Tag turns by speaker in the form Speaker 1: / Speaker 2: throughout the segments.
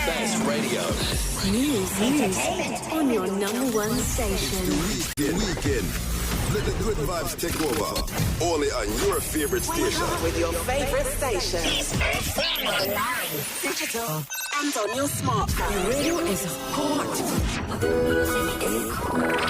Speaker 1: Best radio.
Speaker 2: News on your number one station.
Speaker 3: Weekend. Let the good vibes take over. Only on your favorite station.
Speaker 4: With your favorite station. Live, digital, and on your smartphone.
Speaker 2: Radio is hot.
Speaker 4: The music is cool.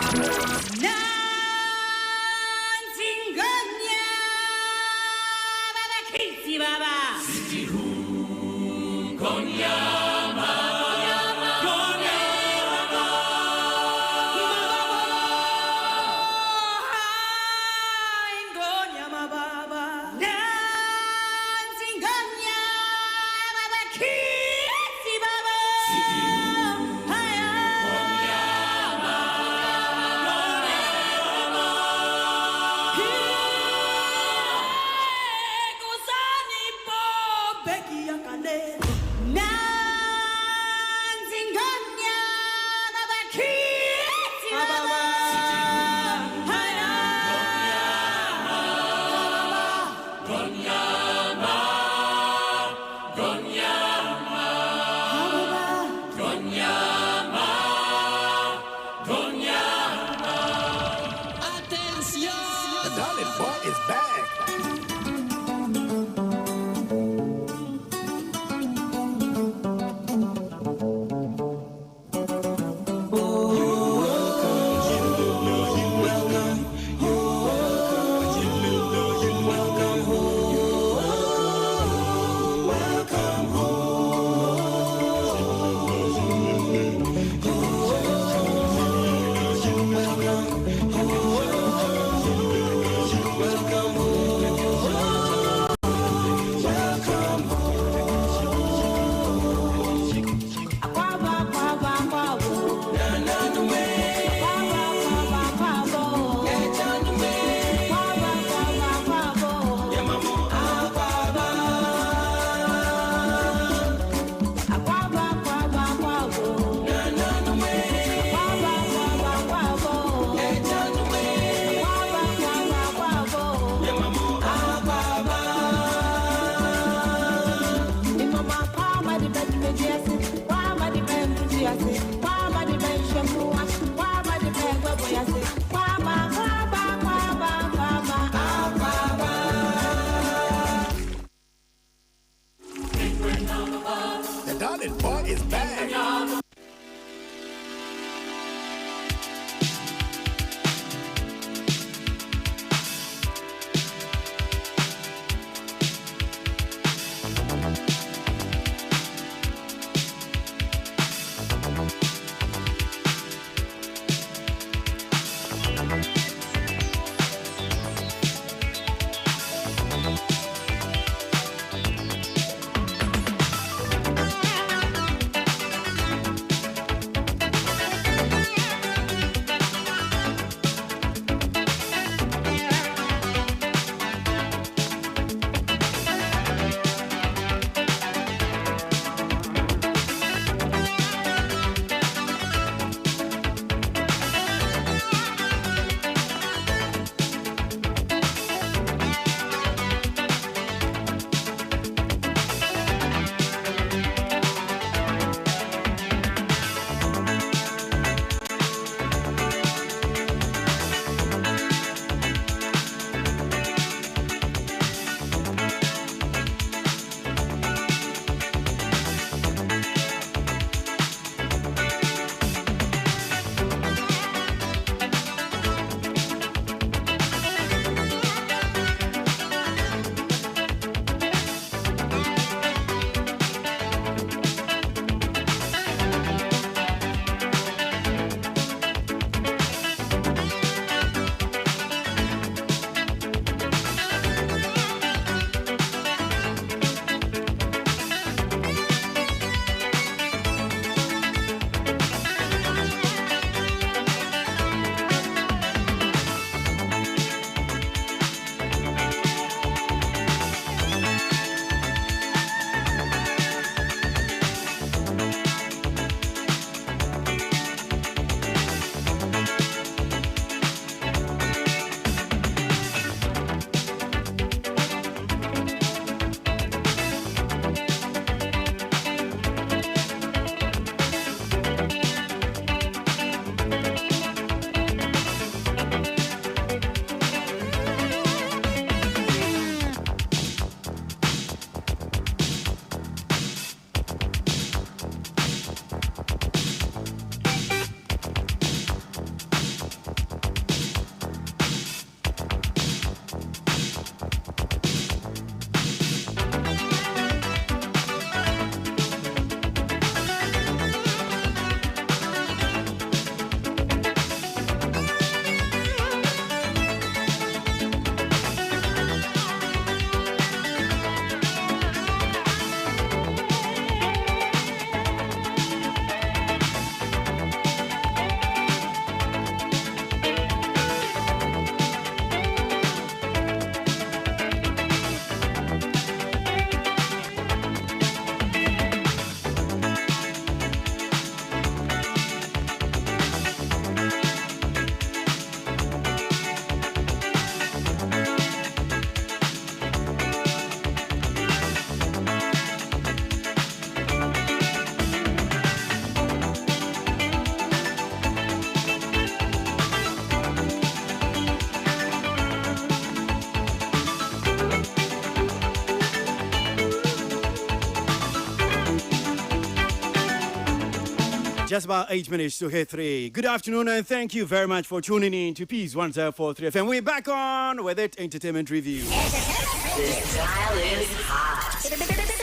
Speaker 5: Just about 8 minutes to hit 3. Good afternoon and thank you very much for tuning in to Peace 1043 FM. We're back on with it entertainment review.
Speaker 4: This dial is hot.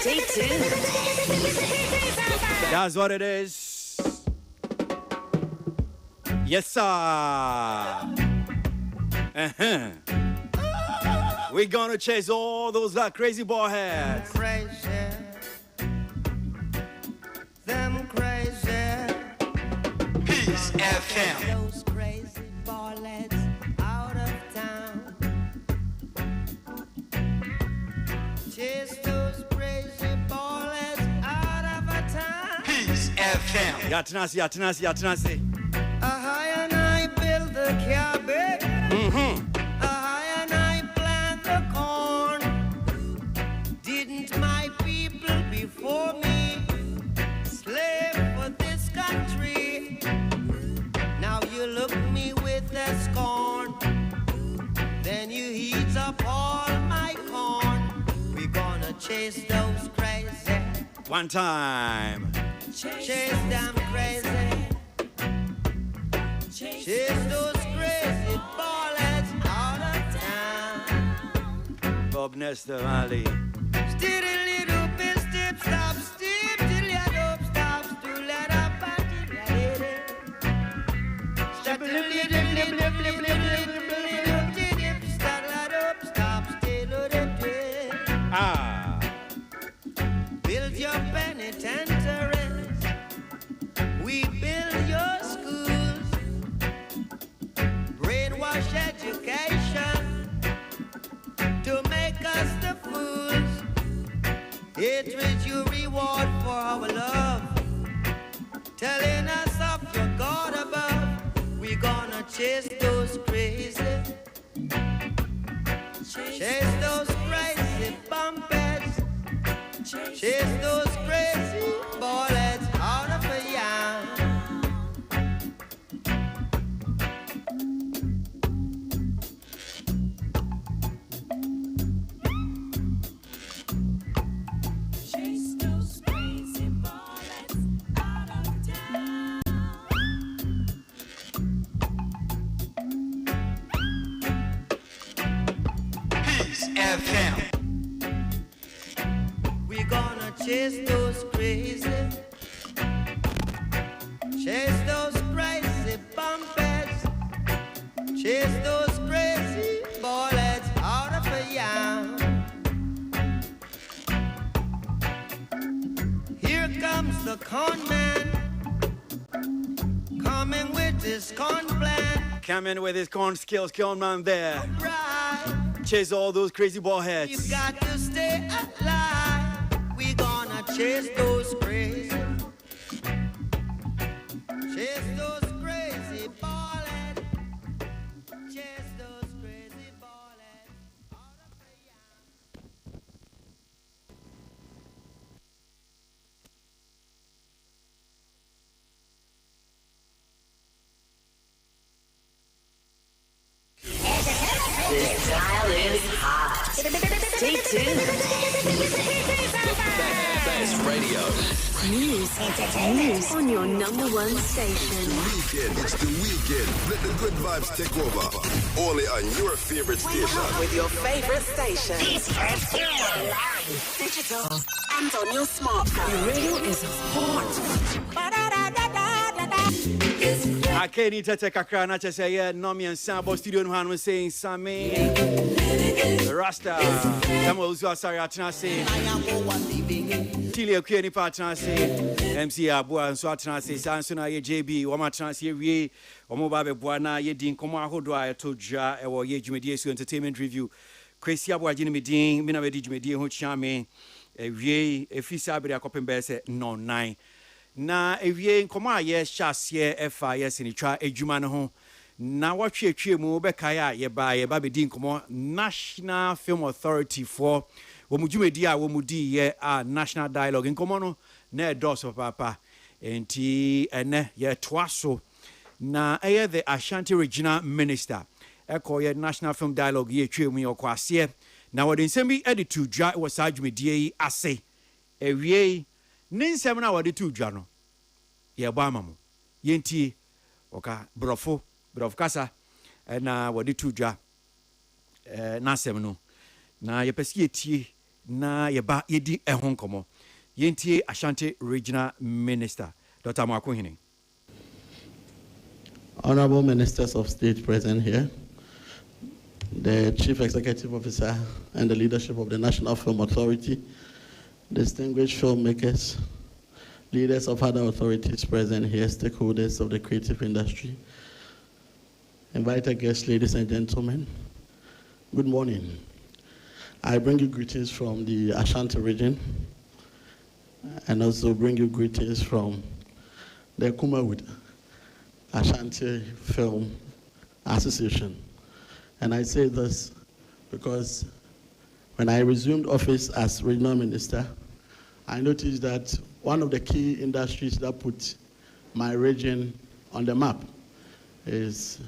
Speaker 4: Stay tuned.
Speaker 5: That's what it is. Yes, sir. We're gonna chase all those crazy boy heads.
Speaker 6: Them crazy.
Speaker 1: Peace FM.
Speaker 6: Those crazy ballets out of town. Chase those crazy ballets out of a town.
Speaker 1: Peace FM.
Speaker 5: Yatanasi.
Speaker 6: And I build the cabbage. And I plant the corn. Didn't my people before me slave for this country? Now you look me with a scorn. Then you heat up all my corn. We're gonna chase those crazy.
Speaker 5: One time.
Speaker 6: Chase them crazy. Chase those crazy ballets out of town.
Speaker 5: Bob Nestor Valley.
Speaker 6: Still a little bit step, stop, step, till you don't stop, still let up, stop a little, start let up, stop, still build your penitentiaries. We build your schools. Brainwash education to make us the fools. Hatred you reward for our love. Telling us of your God above. We gonna chase those crazy. Chase those crazy bumpers. Chase those crazy bullets out of a yam.
Speaker 2: Chase those crazy bullets out of town.
Speaker 1: Peace FM.
Speaker 6: We gonna chase those crazy. Chase those crazy bumpers. Chase those crazy bullets out of a yam. Here comes the con man. Coming with his con plan.
Speaker 5: Coming with his corn skills, corn man there.
Speaker 6: Right.
Speaker 5: Chase all those crazy ball
Speaker 6: You
Speaker 5: heads.
Speaker 6: got to stay alive. We gonna chase those crazy. Chase those crazy ballets. Chase those crazy ballets. Out of the yam.
Speaker 4: This dial is hot. Stay tuned.
Speaker 1: Best radio.
Speaker 2: News on your number one station.
Speaker 3: Weekend, it's the weekend. Let the good vibes take over. Only on your favorite
Speaker 4: Wake
Speaker 3: station.
Speaker 4: up with your favorite station. Digital and on your smartphone. The radio is hot.
Speaker 5: Akeni tete kakra na chese ye nomi and sambo studio no hanu saying Sammy Rasta Samuel Uzu Asari atena se Tili akweni pa atena se MC Abua nso atena se sanso na ye JB wo ma atena se wie wo ba be boa na ye din komo ahodo a to dwa e wo ye dwumedi esu entertainment review Kwesi Abua gine me din me na be di dwumedi ho chiame wie efisa abere akopembe se no 9 na ewie nkoma ye hyasie efa ye sinitwa adwuma no ho na watwe mu beka ya ye ba be di nkomo National Film Authority for wo mudwumedi a wo mudi ye a National Dialogue nkomo no na edoso papa enti ene ye toaso na eye the Ashanti Regional Minister eko ye National Film Dialogue ye twe mu ye kwase na wode nsɛm bi to dwa wo sa adwumedi yi ase ewie nin nsɛm na wode to dwa no ye ba amamu yenti oka brofo kasa na wodi tudwa na asem no na yepesi etie na yeba yedi ehon komo yenti Ashanti Regional Minister Dr. Makohene.
Speaker 7: Honorable Ministers of State present here, the Chief Executive Officer and the leadership of the National Film Authority, distinguished filmmakers, leaders of other authorities present here, stakeholders of the creative industry, invited guests, ladies and gentlemen, good morning. I bring you greetings from the Ashanti region and also bring you greetings from the Kumawud Ashanti Film Association. And I say this because when I resumed office as regional minister, I noticed that one of the key industries that put my region on the map is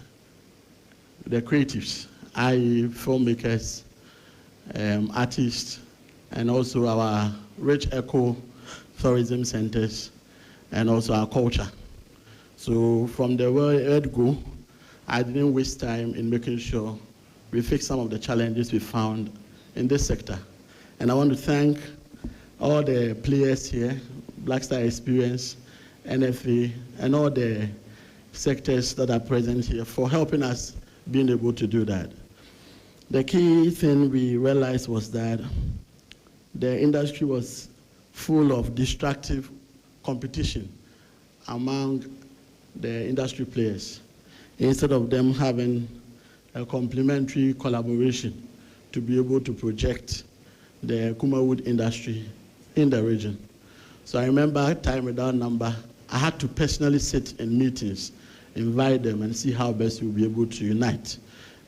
Speaker 7: the creatives, i.e. filmmakers, artists, and also our rich eco-tourism centers, and also our culture. So from the word go, I didn't waste time in making sure we fix some of the challenges we found in this sector. And I want to thank all the players here, Black Star Experience, NFA, and all the sectors that are present here for helping us being able to do that. The key thing we realized was that the industry was full of destructive competition among the industry players, instead of them having a complementary collaboration to be able to project the Kumawud industry in the region. So I remember time without number, I had to personally sit in meetings, invite them and see how best we'll be able to unite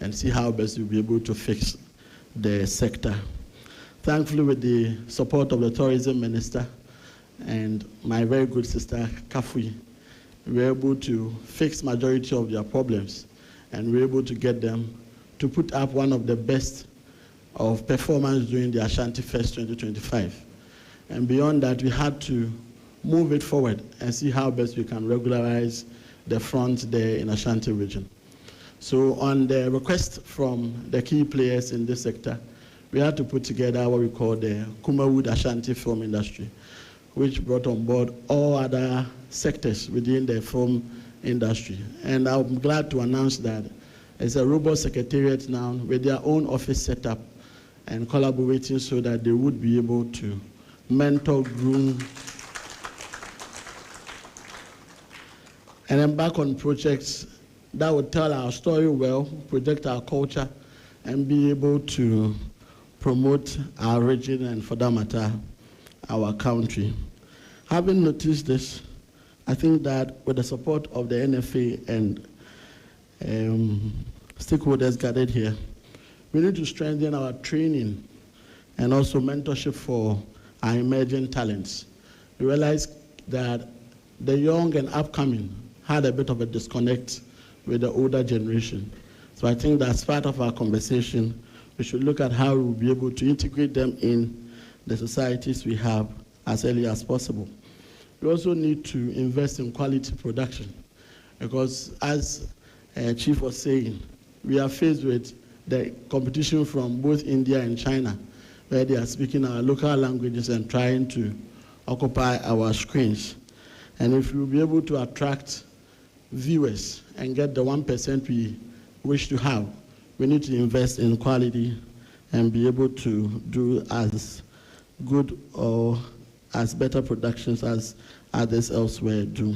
Speaker 7: and see how best we'll be able to fix the sector. Thankfully, with the support of the tourism minister and my very good sister, Kafui, we were able to fix majority of their problems, and we were able to get them to put up one of the best of performance during the Ashanti Fest 2025. And beyond that, we had to move it forward and see how best we can regularize the front there in Ashanti region. So on the request from the key players in this sector, we had to put together what we call the Kumawud Ashanti film industry, which brought on board all other sectors within the film industry. And I'm glad to announce that it's a robust secretariat now with their own office set up and collaborating so that they would be able to mentor, groom, and embark on projects that would tell our story well, project our culture, and be able to promote our region and, for that matter, our country. Having noticed this, I think that with the support of the NFA and stakeholders gathered here, we need to strengthen our training and also mentorship for our emerging talents. We realized that the young and upcoming had a bit of a disconnect with the older generation. So I think that as part of our conversation, we should look at how we'll be able to integrate them in the societies we have as early as possible. We also need to invest in quality production because, as Chief was saying, we are faced with the competition from both India and China, where they are speaking our local languages and trying to occupy our screens. And if we'll be able to attract viewers and get the 1% we wish to have, we need to invest in quality and be able to do as good or as better productions as others elsewhere do.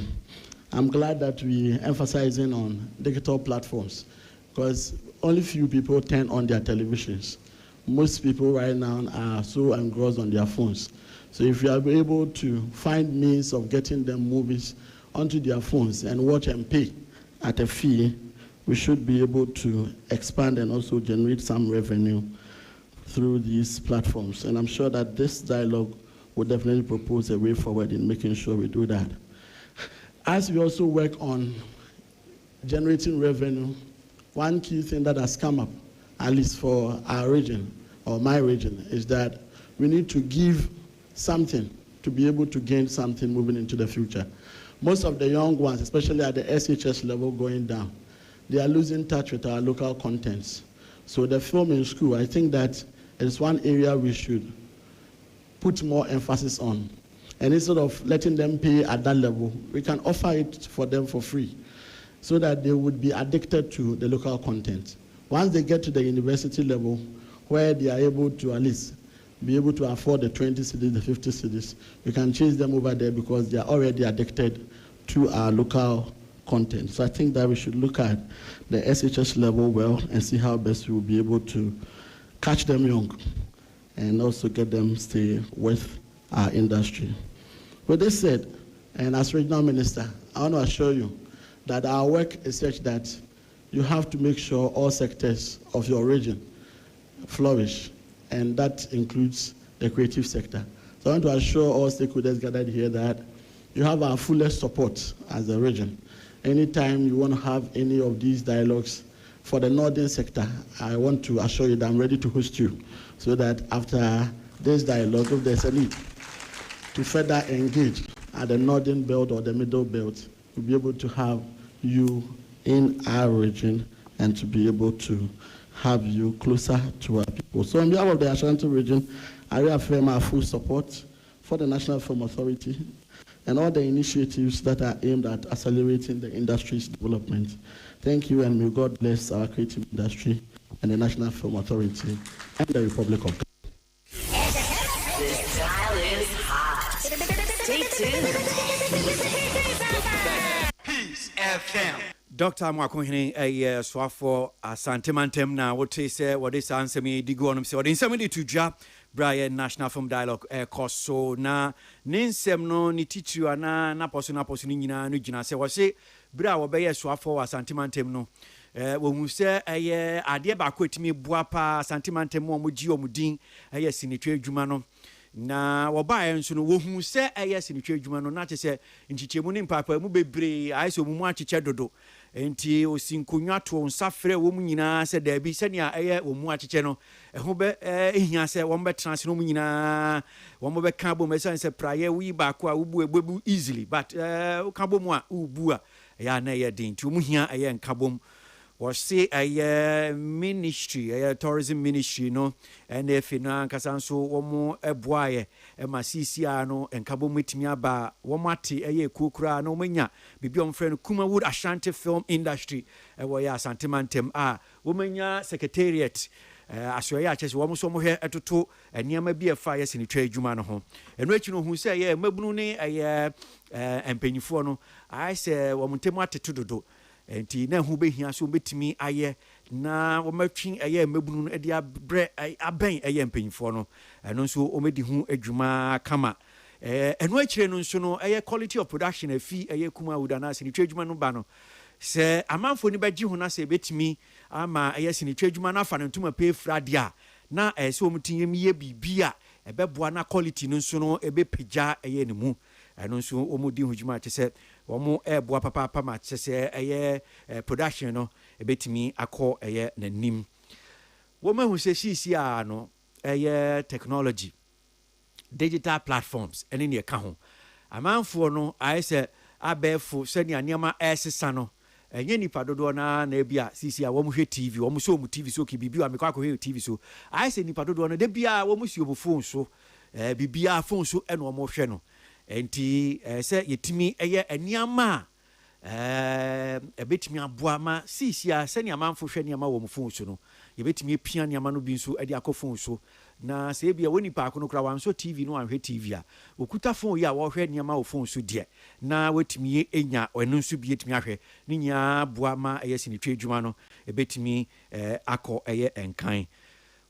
Speaker 7: I'm glad that we're emphasizing on digital platforms because only few people turn on their televisions. Most people right now are so engrossed on their phones. So if we are able to find means of getting them movies onto their phones and watch and pay at a fee, we should be able to expand and also generate some revenue through these platforms. And I'm sure that this dialogue will definitely propose a way forward in making sure we do that. As we also work on generating revenue, one key thing that has come up, at least for our region, or my region, is that we need to give something to be able to gain something moving into the future. most of the young ones, especially at the SHS level going down, they are losing touch with our local contents. So the film in school, I think that is one area we should put more emphasis on. And instead of letting them pay at that level, we can offer it for them for free so that they would be addicted to the local content. Once they get to the university level, where they are able to at least be able to afford the 20 cedis, the 50 cedis, we can chase them over there because they are already addicted to our local content. So I think that we should look at the SHS level well and see how best we will be able to catch them young and also get them stay with our industry. With this said, and as regional minister, I want to assure you that our work is such that you have to make sure all sectors of your region flourish, and that includes the creative sector. So I want to assure all stakeholders gathered here that you have our fullest support as a region. Anytime you want to have any of these dialogues for the northern sector, I want to assure you that I'm ready to host you so that after this dialogue, if there's a need to further engage at the northern belt or the middle belt, we'll be able to have you in our region and to be able to have you closer to our people. So on behalf of the Ashanti region, I reaffirm our full support for the National Film Authority and all the initiatives that are aimed at accelerating the industry's development. Thank you, and may God bless our creative industry and the National Film Authority and the Republic of Ghana.
Speaker 4: This dial is hot. Stay tuned.
Speaker 1: Peace FM.
Speaker 5: Dr. Mwakuhini a swafo asantimantem na wote se wode sansemi digonom se wode nsemi di tuja Brian National Film Dialogue koso na ninsem no ni titru ana na poso ni nyina no gina se wo se bra wo be ye swafo asantimantem no wo hu se eye ade ba ko etimi bua pa asantimantem mo mo gi omudin eye sinitwe adwuma no na wobae nso no wo hu se eye sinitwe adwuma no na che se nchichemu ni mpapa mu bebre aiso mu achiche dodo enti osinkonwa to nsafre wo mu nyina se da bi se nia eye wo mu achiche no ho be ehia se wo be trans no mu nyina wo be ka bo me se praye wi ba ko a ubu ebu easily but ka bo mu a ubu a ya na ye din ti mu hia eye nka bom was say a ministry, a tourism ministry, no, and if you know, Casanso, one more a boy, a Massiciano, and Cabo Mitmiaba, Wamati, a Kukra, no mania, be beyond friend Kumawood Ashanti film industry, a waya Santimantem, Womania Secretariat. Aswaya chese wo so mo he etoto eniama bi afa in the trade juma no ho eno achi no hu say ye mabunu ne empanyifo no I say wo mutemu ateto dodo enti na hu behia so betimi aye na wo matwin aye mabunu no de abre aben aye empanyifo no eno so o medi hu adwuma kama eno achire no nso no aye quality of production afi aye kuma udana in the trade juma no ba no se amanfo ni baji hu na se betimi ama ayesi ni twadwuma na afa ntuma pay fradia na se omutin ye bibia ebeboa na quality no nso no ebepagya eye ne mu eno nso omudi hujuma che se omo eboa papa ma che se eye production no ebetimi akọ eye nanim wo ma hu se sisi a no eye technology digital platforms ene ne ka ho amanfo no ayese abefo se ne anema esesa no enye nipa dodo na bia sisi a wo mu hwe TV wo mu so mu TV so ki bibia amekwa ko hwe TV so I say nipa dodo na de bia wo mu si obo phone so bibia phone so eno wo mo hwe no enti se yetimi eye aniama ebetimi aboa ma sisi a se ne amanfo hwe ne ama wo mu phone so no yebetimi pia ne ama no bi so ade akọ phone so na se bia woni pa ko no kra wan so TV no anhwe TV a okuta phone ya wo hwe ne ama wo phone so de na wetimi enya eno nso bi etimi ahwe ne nya boa ma ayesi ne twadwuma no ebetimi akọ eye enkan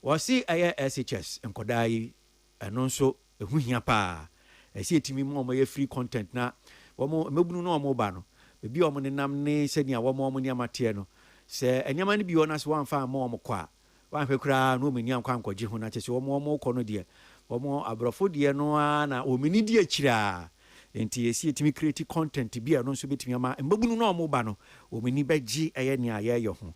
Speaker 5: wo si eye SHS enkodai eno nso ehuhia pa esi etimi mo ye free content na wo mo mebunu no mo ba no bebi o mo ne nam ne se nia wo mo ne amate no se enyama ne bi wona se wanfa mo kwa wanhwe kura no meni ankwa ankwaje ho na chese wo mo kọ no de wo mo abrofo de no na o meni di akira enti esi etimi create content bi no so betimi ama mbabunu no mo ba no o meni baji eye ne aye ho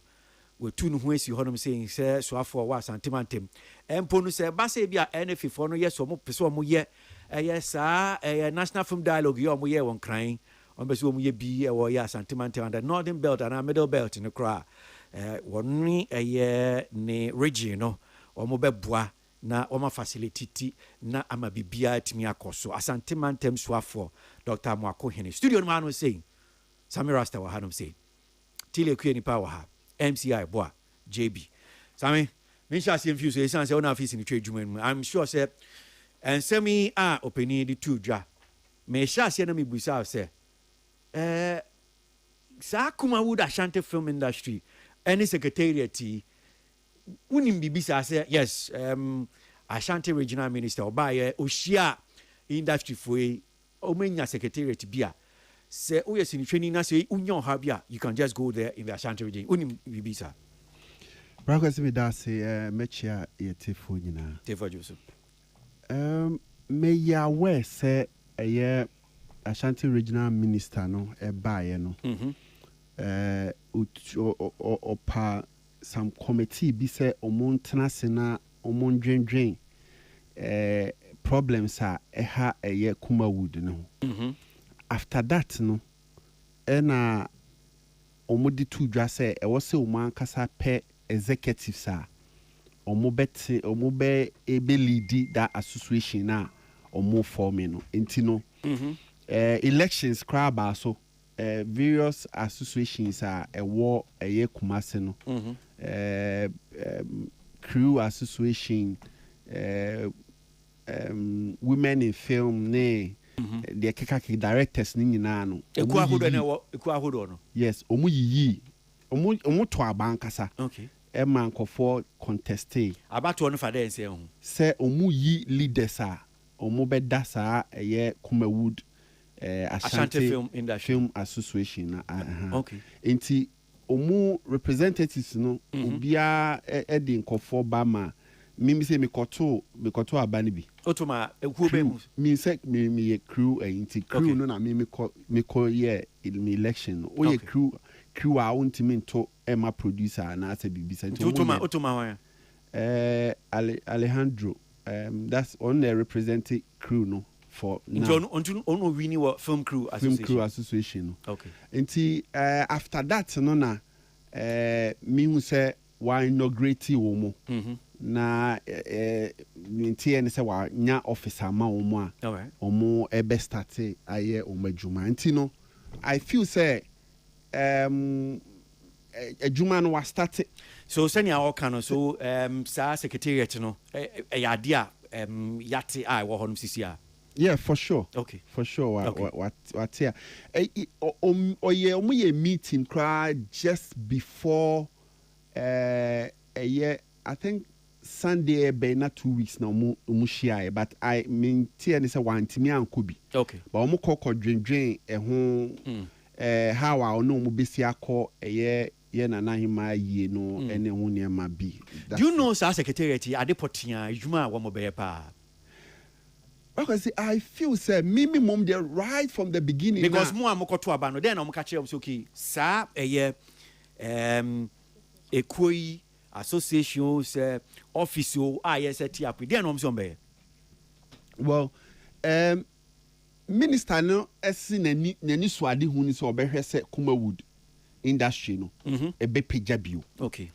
Speaker 5: wetu no ho esi honom sei se so afọ wa santimantem empo no se ba se bia NF4 no yeso mo pese mo ye eye sa eye National Film Dialogue yo mo ye won kran on be so mu ye bi e wo ya Santimante on the northern belt and middle belt in the cra woni ne region no omo beboa na oma facility na ama bibia timi akoso Asantimantem soafo Dr. Mwako Hene studio no man was saying Sammy Rasta wa hanom say Tile Kue nipa wa ha MCI boa JB Sammy me sha see infuse e san say ona office ni twa dwuma mu I'm sure say and semi openi the two dwa me sha see na me busa say sa Kumawood Ashanti film industry any secretariat unim bibisa say yes Ashanti regional minister obaye oshia industry foi omenya secretariat bia say o yes in training na say unyon ha bia you can just go there in the Ashanti region unim bibisa
Speaker 8: Brakwasi me da say mechia yetifo nyina
Speaker 5: Tefo Joseph
Speaker 8: me ya we say Ashanti regional minister no baye no opa some committee bi say omontena sena omondwendwen problems a eha Kumawood no after that no na omodi to dwa say e wo say omankasa pe executives a omobe ebe lead that association na omo forming no enti no elections craba so various associations are a war Kumasi no crew association women in film ne the kekaki directors ni nyina no
Speaker 5: ekuahodo no
Speaker 8: yes omu yiyi omu to abankasa
Speaker 5: okay
Speaker 8: man for contesting
Speaker 5: abato no fa dey say ho
Speaker 8: say omu yi leaders a omu beda sa Kumawood Ashanti Film Association
Speaker 5: okay
Speaker 8: enti omu representatives no obia edi nkofo ba ma mimi say mekoto abani bi
Speaker 5: otoma ekuo be mu
Speaker 8: mi say me crew enti crew no na me ko ye election o ye crew a untimi nto ema producer na ase bibisa enti
Speaker 5: otoma wan
Speaker 8: Alejandro that's on the representing crew no for
Speaker 5: now on we ni film crew
Speaker 8: association
Speaker 5: okay
Speaker 8: enti after that no na me who say why inaugurate wo mo na nti ene say wa nya officer ma wo mo a omo ebe start aye omadwuma enti no I feel say adwuma no was started
Speaker 5: so senior all can so sa secretariat no ya dia yate I wo honum sisia
Speaker 8: yeah for sure
Speaker 5: okay
Speaker 8: for sure what here oye meeting cry just before a year I think Sunday be na 2 weeks na omu share but I mean tia ni say wantimi ankobi
Speaker 5: okay
Speaker 8: but omu kokko dwendwen ho how a ono mu besi akọ ye na hima yie no ene ho ne ma bi
Speaker 5: do you know sa secretariat adepotia adwuma wo mo be pa
Speaker 8: because I feel say mimi mom there right from the beginning
Speaker 5: because mo amokoto aba no then na mo ka kire so okay sa ekoi associations office set up then no so be
Speaker 8: well minister no esi nani suade hu ni so obehwe se Kumawood industry no ebe peja bio
Speaker 5: okay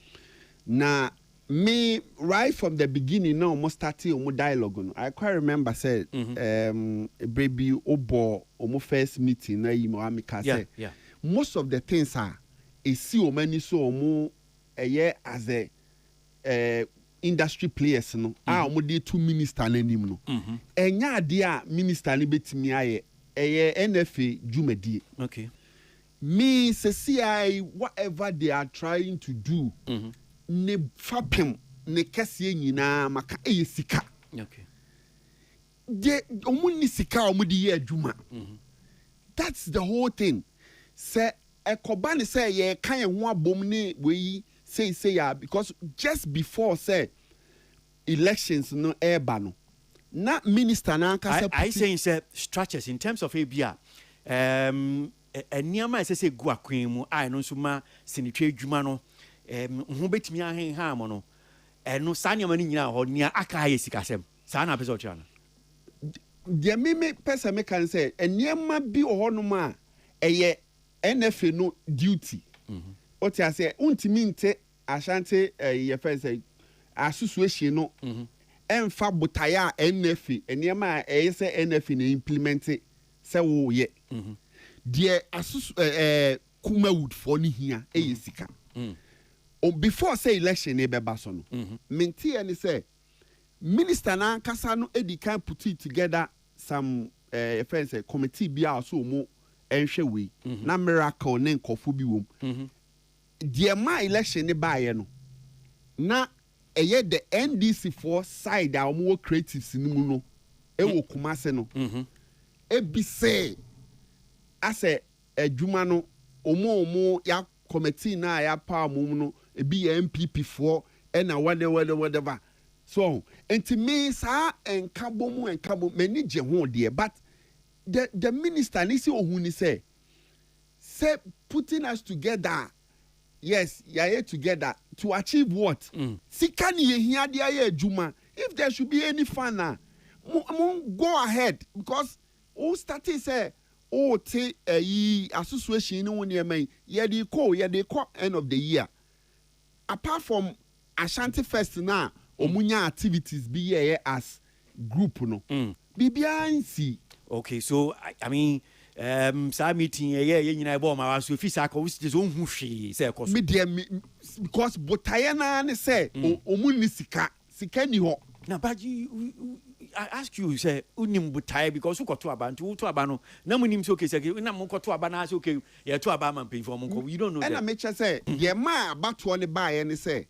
Speaker 8: na me right from the beginning now almost starting omo dialogue no I quite remember said baby obo omo first meeting na yi mo amika say most of the things are esi o mani so omo as a industry players no omo dey two minister na nim no enya ade a minister ni betimi aye NFA dwumadie
Speaker 5: okay
Speaker 8: me say whatever they are trying to do ne fapem ne kese nyina maka sika
Speaker 5: okay
Speaker 8: de omuni sika omudi ye adwuma that's the whole thing say ekoba ne say ye kan ho abom ne we say ya because just before say elections no eba no na minister na kasa
Speaker 5: I saying say structures in terms of abia eniama say go akwan mu I no so ma sinitwe adwuma no ho betimi ahen ha mo no eno sa niam ni nyina ho nia aka ha yesikasem sa na pese otua no
Speaker 8: de me person me kan say eniama bi oho no ma eye NFA no duty o ti ase untimi nte Ashanti ye first say association no emfa botaya NFA enema eye say NFA na implement say wo ye die Kumawood for ni hia eye sika before say election e beba so no menti any say minister na kasa no edikan put it together some friends committee bia so mo enhwe we na miracle ne nkofo bi wom die ma election ne baaye no na eye the NDC for side a mo creatives ni mu no e wo Kumase no e bi say ase adwuma no omo ya committee na ya pa mo no e bi MPP for e na whatever so enti me sa enkabo mani je ho de but the minister ni si ohun ni say putting us together yes here together to achieve what sika ni ehia de aye adwuma if there should be any fun go ahead because who started say te association no one year ye dey call end of the year apart from Ashanti Fest now omunya activities be here as group no bibia nsi
Speaker 5: okay so I mean sa meeting ye nyina bo ma so fi sa ko wisi so hu hwe say ko
Speaker 8: me because botaye na ne say omuni sika ni ho
Speaker 5: na but I ask you say unim botaye because uko to aba nti to aba no na munim so okay say na mo ko to aba na say okay ye to aba man pay for mo ko you don't know that
Speaker 8: and I make sure say ye ma abato ne ba ye ne say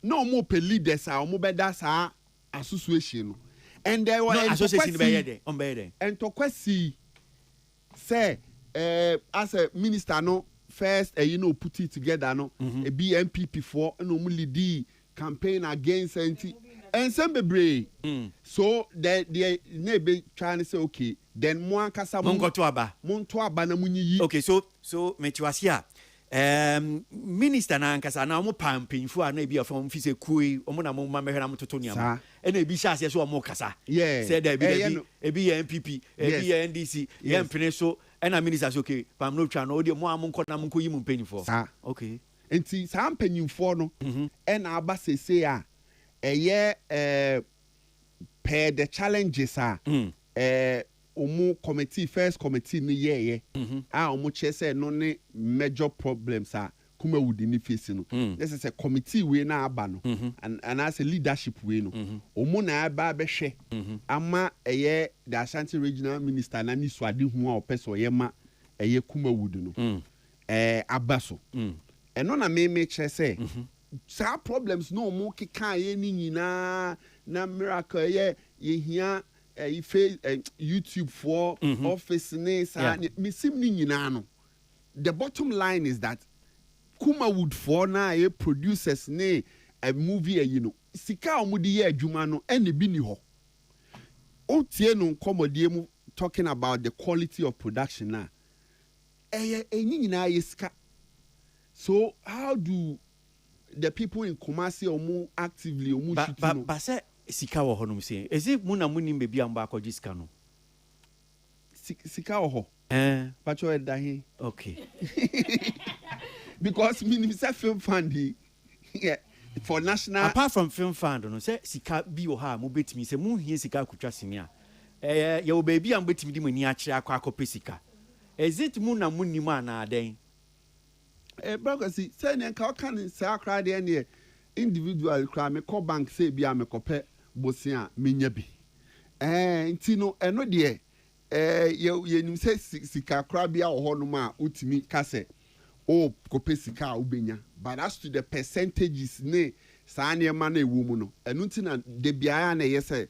Speaker 8: no more pe leaders are mo beda sa association and there were
Speaker 5: no association be there on be there
Speaker 8: and to kwesi say as a minister no first put it together no a BMPP for no mo lead campaign against and some bebre so they be trying to say okay then mo ankasa
Speaker 5: mo to aba
Speaker 8: na munyi
Speaker 5: okay so metiwasia minister na ankasa na mo pampinfo a na ebi afom fi se kui omo na mo mamehwe na mo toto niam e na ebi sha ase so omo kasa say there ebi MPP ebi NDC ye mpene so e na minister say okay pam no twa no de mo amonko na monko yi mu mpanyinfo okay
Speaker 8: enti sa mpanyinfo no e na aba sese a eye per the challenges a omu committee first committee ni ye omu che say no ne major problems a Kumawood ni face no this is a committee we na aba no and as a leadership we no omu na aba behwe ama eye the Ashanti regional minister na ni swade hu a opeso ye ma eye Kumawood no abaso eno na me che say sa problems no omu keka ye ni nyina na miracle ye hia YouTube for office misim ni nyina no the bottom line is that Kumawood for na producers ne a movie sika omudi ye adwuma no ene bi ni ho otie no komodie mu talking about the quality of production na enyi nyina ye sika so how do the people in Kumasi omu actively omu shooting
Speaker 5: ba say sika wo honum say is it muna munim bebi amba akọji sika no
Speaker 8: sika wo ho pacho e dahin
Speaker 5: okay
Speaker 8: because minim say film fund for national
Speaker 5: apart from film fund no say sika bi wo ha mo betimi say mu hie sika akutwa sini a ye wo bebi am betimi di mani akire akọ sika is it muna munim ana den
Speaker 8: brother see say nka kan say akra de ne individual kra me call bank say bia me kope bosia menya bi nti no eno de ye nim say sika kra bia wo ho no ma utimi ka say o kope sika ubenya but as to the percentages ne sa ne ma na ewu mu no eno nti na de bia na ye say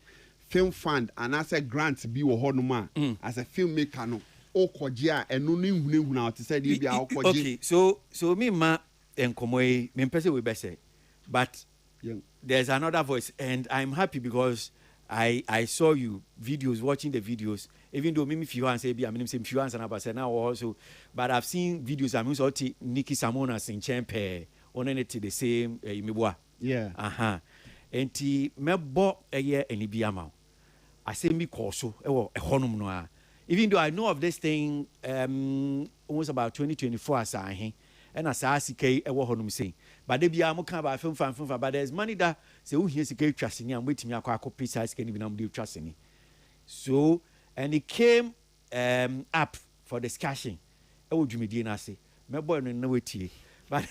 Speaker 8: film fund and as a grant bi wo ho no ma as a filmmaker no okoje a eno ne hunehuna o te say de bia okoje
Speaker 5: okay so me ma enkomoy me pese we be say but there's another voice and I'm happy because I saw you videos watching the videos even though me few and say be I mean say few and about say now also but I've seen videos I mean so Nikki Samona sing champe on it the same imeboa enti mebo eye enibi ama I say me call so e honum no even though I know of this thing almost about 2024 as I and as I see K a war on saying. But they be a moka about film fan, but there's money that say, oh, here's a great trusting and waiting me a copy size can even do trusting. So, and it came up for discussion. Oh, Jimmy Dean, I say, my boy, no way tea. But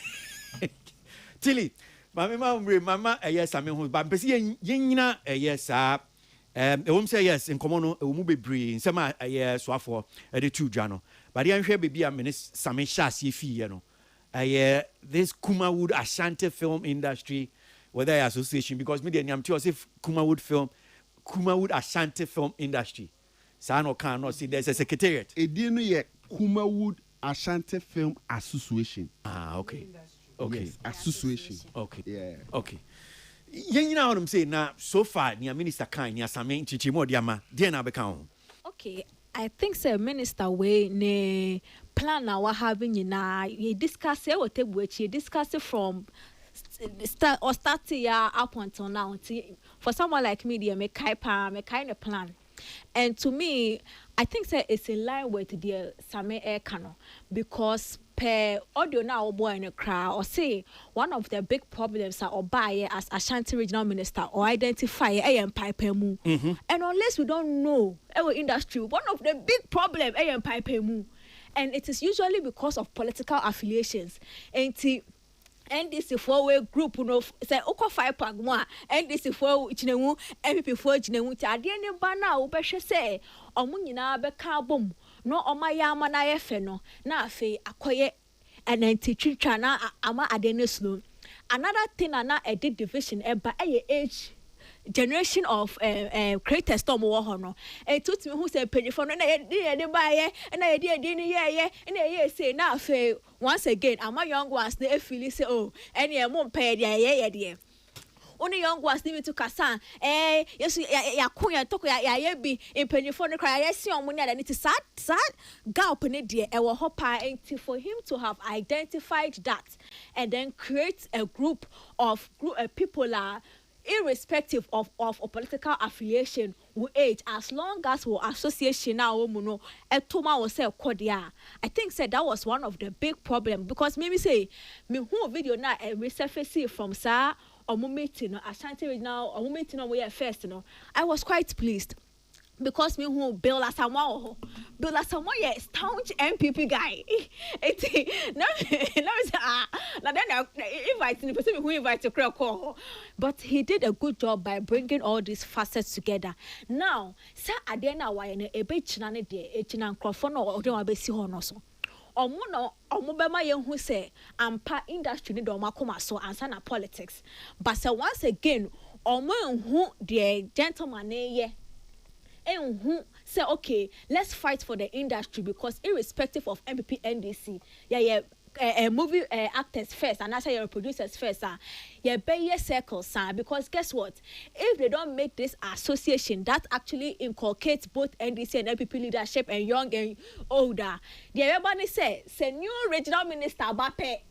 Speaker 5: Tilly, Mama, yes, I mean, but Yena, yes, I won't say yes in common, a woman be breed, some a year swaffer at the 2 journal. But the unfair baby, I mean, some shassi fee, you know. This Kumawood Ashanti film industry, whether association, because media I'm sure if Kumawood Ashanti film industry. Sano cannot see there's a secretariat.
Speaker 8: It didn't yet Kumawood Ashanti Film Association.
Speaker 5: Ah, okay. Okay.
Speaker 8: Yes, association.
Speaker 5: Okay.
Speaker 8: Yeah.
Speaker 5: Okay. You know what I'm saying now. So far, near Minister Kine, near Samin Chichimo Diama, Diana Beckham.
Speaker 9: Okay, I think Sir Minister we ne plan now what having you discuss it or take which you discuss it from start up until now. For someone like me, they make kind of plan. And to me, I think that it's in line with the Same Air Cano because per audio now boy in a crowd or say one of the big problems are or buy as Ashanti regional minister or identify AM Pipe Mu. And unless we don't know our industry, one of the big problem AM Pipe Mu. And it is usually because of political affiliations. And this is for group of say Oko 5 pack one and this is for Chinemu MPP for Chinemu Tadiane Bana Ubesha say Omunina be carbom no Omayama na efeno na fe akoye and anti-chana ama adeneslo. Another thing na a division by age generation of creators to mo hono e to me who say pay for no na dey buy and na dey and say na fe once again am young ones they feel say oh any mo pay dey only young ones need to kasa yes ya kunya to ya bi impenifo no cry yes omo na need to sad gap ne dey e wo hopa for him to have identified that and then create a group of people irrespective of a political affiliation with age, as long as we association now muno etoma was say kodia. I think said that was one of the big problem because maybe say me who video now resurface from sa or meeting Ashanti regional or meeting we first I was quite pleased. Because me who Bill Asamoah is staunch MPP guy. Now then inviting the person who invited to Krakow. But he did a good job by bringing all these facets together. Now, sir Adena why a bit chinane de echinan crofon or abesi honoso. Omuno omubema yen who say ampa industry ni do makoma so answer na politics. But so once again, omo who the gentleman ye and who say okay, let's fight for the industry because irrespective of MPP NDC, movie actors first and also your producers first, be circles, because guess what? If they don't make this association that actually inculcates both NDC and MPP leadership and young and older, everybody say new regional minister Bape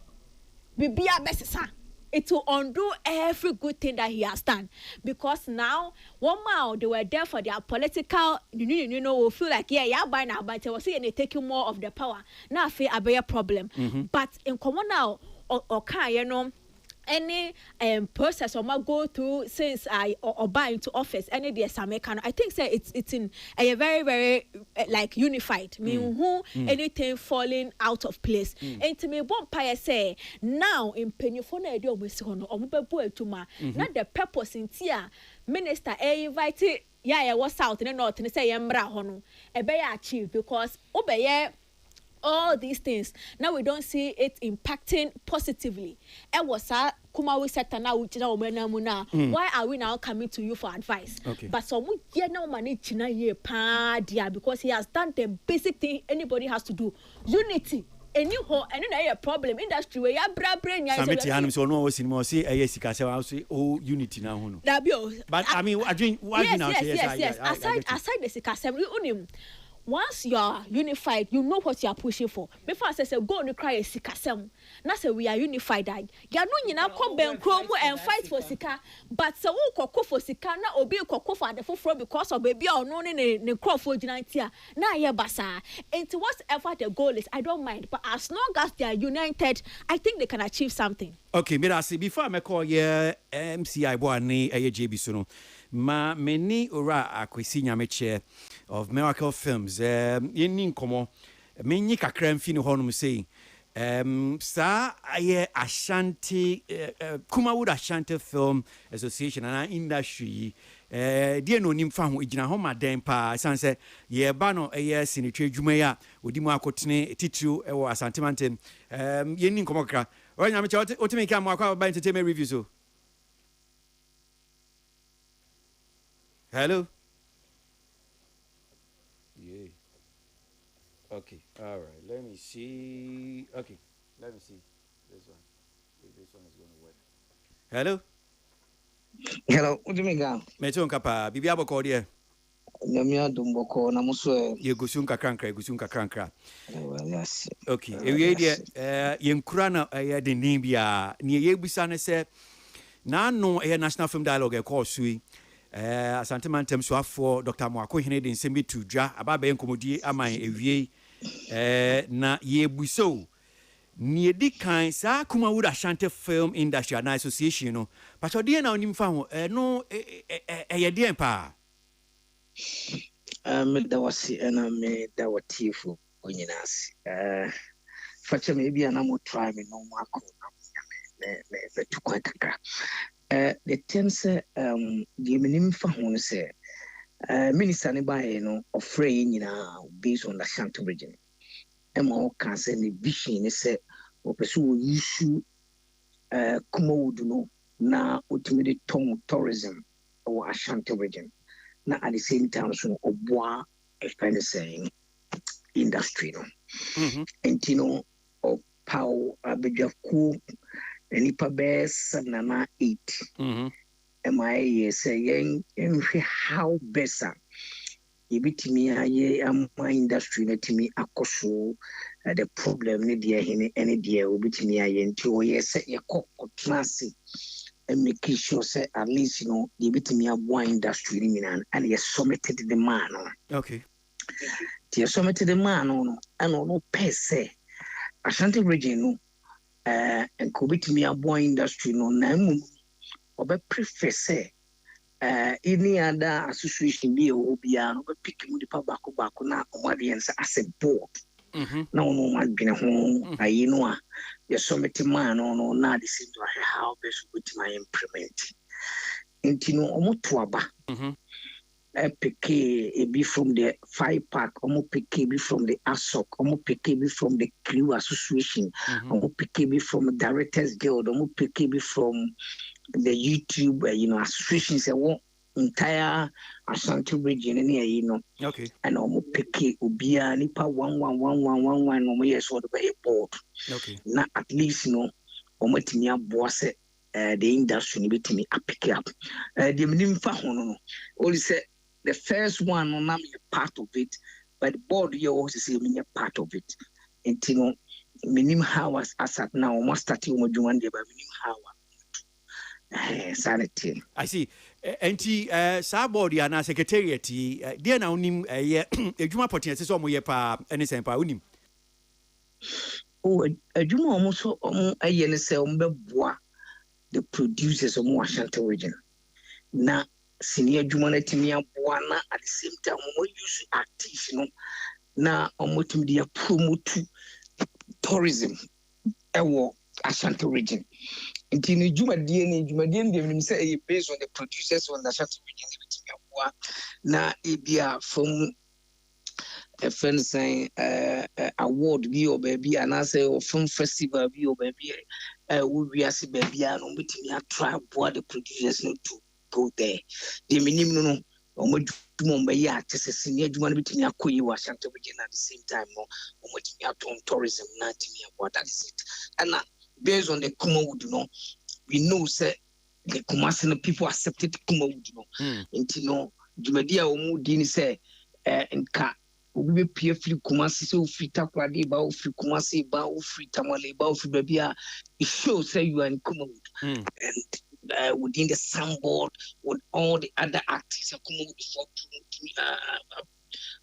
Speaker 9: Bibia Besisa. It will undo every good thing that he has done because now one mile they were there for their political will feel like by now but they will see and they take you more of the power now feel a bigger problem but in common now or can any process or go through since I or buy into office any day American I think say it's in a very very like unified who anything falling out of place and to me bonfire say now in penifona edo we see hono omobebu etuma na the purpose in tia minister invite was south and north and say yembra hono e be achieve because obeye all these things now we don't see it impacting positively. It was a Kumawi sector now which now why are we now coming to you for advice? Okay. But some no money china ye pa dia because he has done the basic thing anybody has to do. Unity. A new whole and then a problem industry where ya bra brain ya
Speaker 5: so no was in more say sika say oh unity now. But I mean I drink what you now say
Speaker 9: yes. Aside the sika unim once you are unified, you know what you are pushing for. Before I say go and cry a sikasem. Now say we are unified. You are no come ben chromo and fight for sika. But so koko for sika na obi koko for the full because of baby or no ne crop for United. Now yeah basa. And whatever the goal is, I don't mind. But as long as they are united, I think they can achieve something.
Speaker 5: Okay, me say before I call ye MCI boy ni JB Suno. Ma many ora akwesi nyameche of Miracle Films. Yeni nkomo menyi kakra mfi ne honum sei. Sa aye Ashanti Kumawood Ashanti Film Association and industry die no nim fa ho igina ho maden pa san se ye ba no eye sinitwe dwuma ya odi mu akotene titru e wo Asante Mountain yeni nkomo kakra onya me che otime ka mo akwa ba entertainment review so. Hello. Yeah. Okay. All right. Let me see. Okay. Let me see. This one. This one is going to work. Hello.
Speaker 10: Hello. What do you mean?
Speaker 5: Meton kapa. Bibi aboko dia.
Speaker 10: Nyamia dumboko na muso.
Speaker 5: Ye gusun kakranka.
Speaker 10: Yes.
Speaker 5: Okay. Ewie dia yenkura na de nimbia. Ni ye busa ne se na no National Film Dialogue e call sui. Asante Mountain so afọ Dr. Mwako hene de nsem bitu dwa ababe nkomodi aman ewie na ye buso ni edi kan sa Kumawood Ashanti Film Industry and Association no pacho de na onim fa ho no ye de pa
Speaker 10: me da wasi na me da watifu onyinasi facha me bia na mo try me no Mwako me to kwa kakra. The terms the minimum for who say Minister Nebaye no offering based on the Ashanti region. Emo can say the vision is say or pursue issue Kumawood no na ultimately tourism or Ashanti region. Na at the same time so obwa expand saying industry no. And you know or power abedjaku nipa best 7-8 MIA say how better ibitimi aye am industry netimi akoso the problem ne dia hene ene dia obitimi aye nti o yes ye kokotnase and make sure say at least you know the ibitimi abo industry ni minan and ye submitted the man.
Speaker 5: Okay.
Speaker 10: The submitted the man no and no pese Ashanti region no and kubitimi abo industry no na mu obe prefer say any other association be obia no be pick mu di pa bako na audience as a board na no ma dwene ho ayi no a ye summit man no na the same how best with my implement intino omoto aba pick be from the 5 Park, pick be from the ASOC, pick be from the Crew Association, pick be from the Directors Guild, pick be from the YouTube, associations. Entire Ashanti region,
Speaker 5: okay,
Speaker 10: and pick ubia nipa 11111 no me so the board.
Speaker 5: Okay,
Speaker 10: na at least omotimia boss the industry ni bitimi pick up. The minimum fa ho no only say the first one no am part of it, but the board you also say me part of it. And minimum hours as at now almost starting with one day by minimum hour. Sanity.
Speaker 5: I see. Enti sa board ya na secretariat dia na unim ejuma potin se so mo ye pa ene sempa unim.
Speaker 10: Ejuma almost aye ne se ombeboa the producers of Ashanti region. Na senior ejuma na timi aboa na at the same time mo use artists na omotim dia promote tourism ewo Ashanti region. Intini juma DM say based on the producers on the Ashanti region na ebia from a friend saying award bi o baby and I say film festival bi o baby we asi baby no betimi attract the producers to go there. The minimum no omo ya tese senior juma no betimi akoyi wa Ashanti region at the same time no omo timi aton tourism na timi about that is it. And based on the Kumawood, we know say the Kumasi people accepted Kumawood, and Jumadia Omudini say, and obi be pie free Kumasi so free Takrade ba free Kumasi ba free Tamale ba free baby it shows say you are in Kumawood and within the soundboard with all the other artists Kumawood before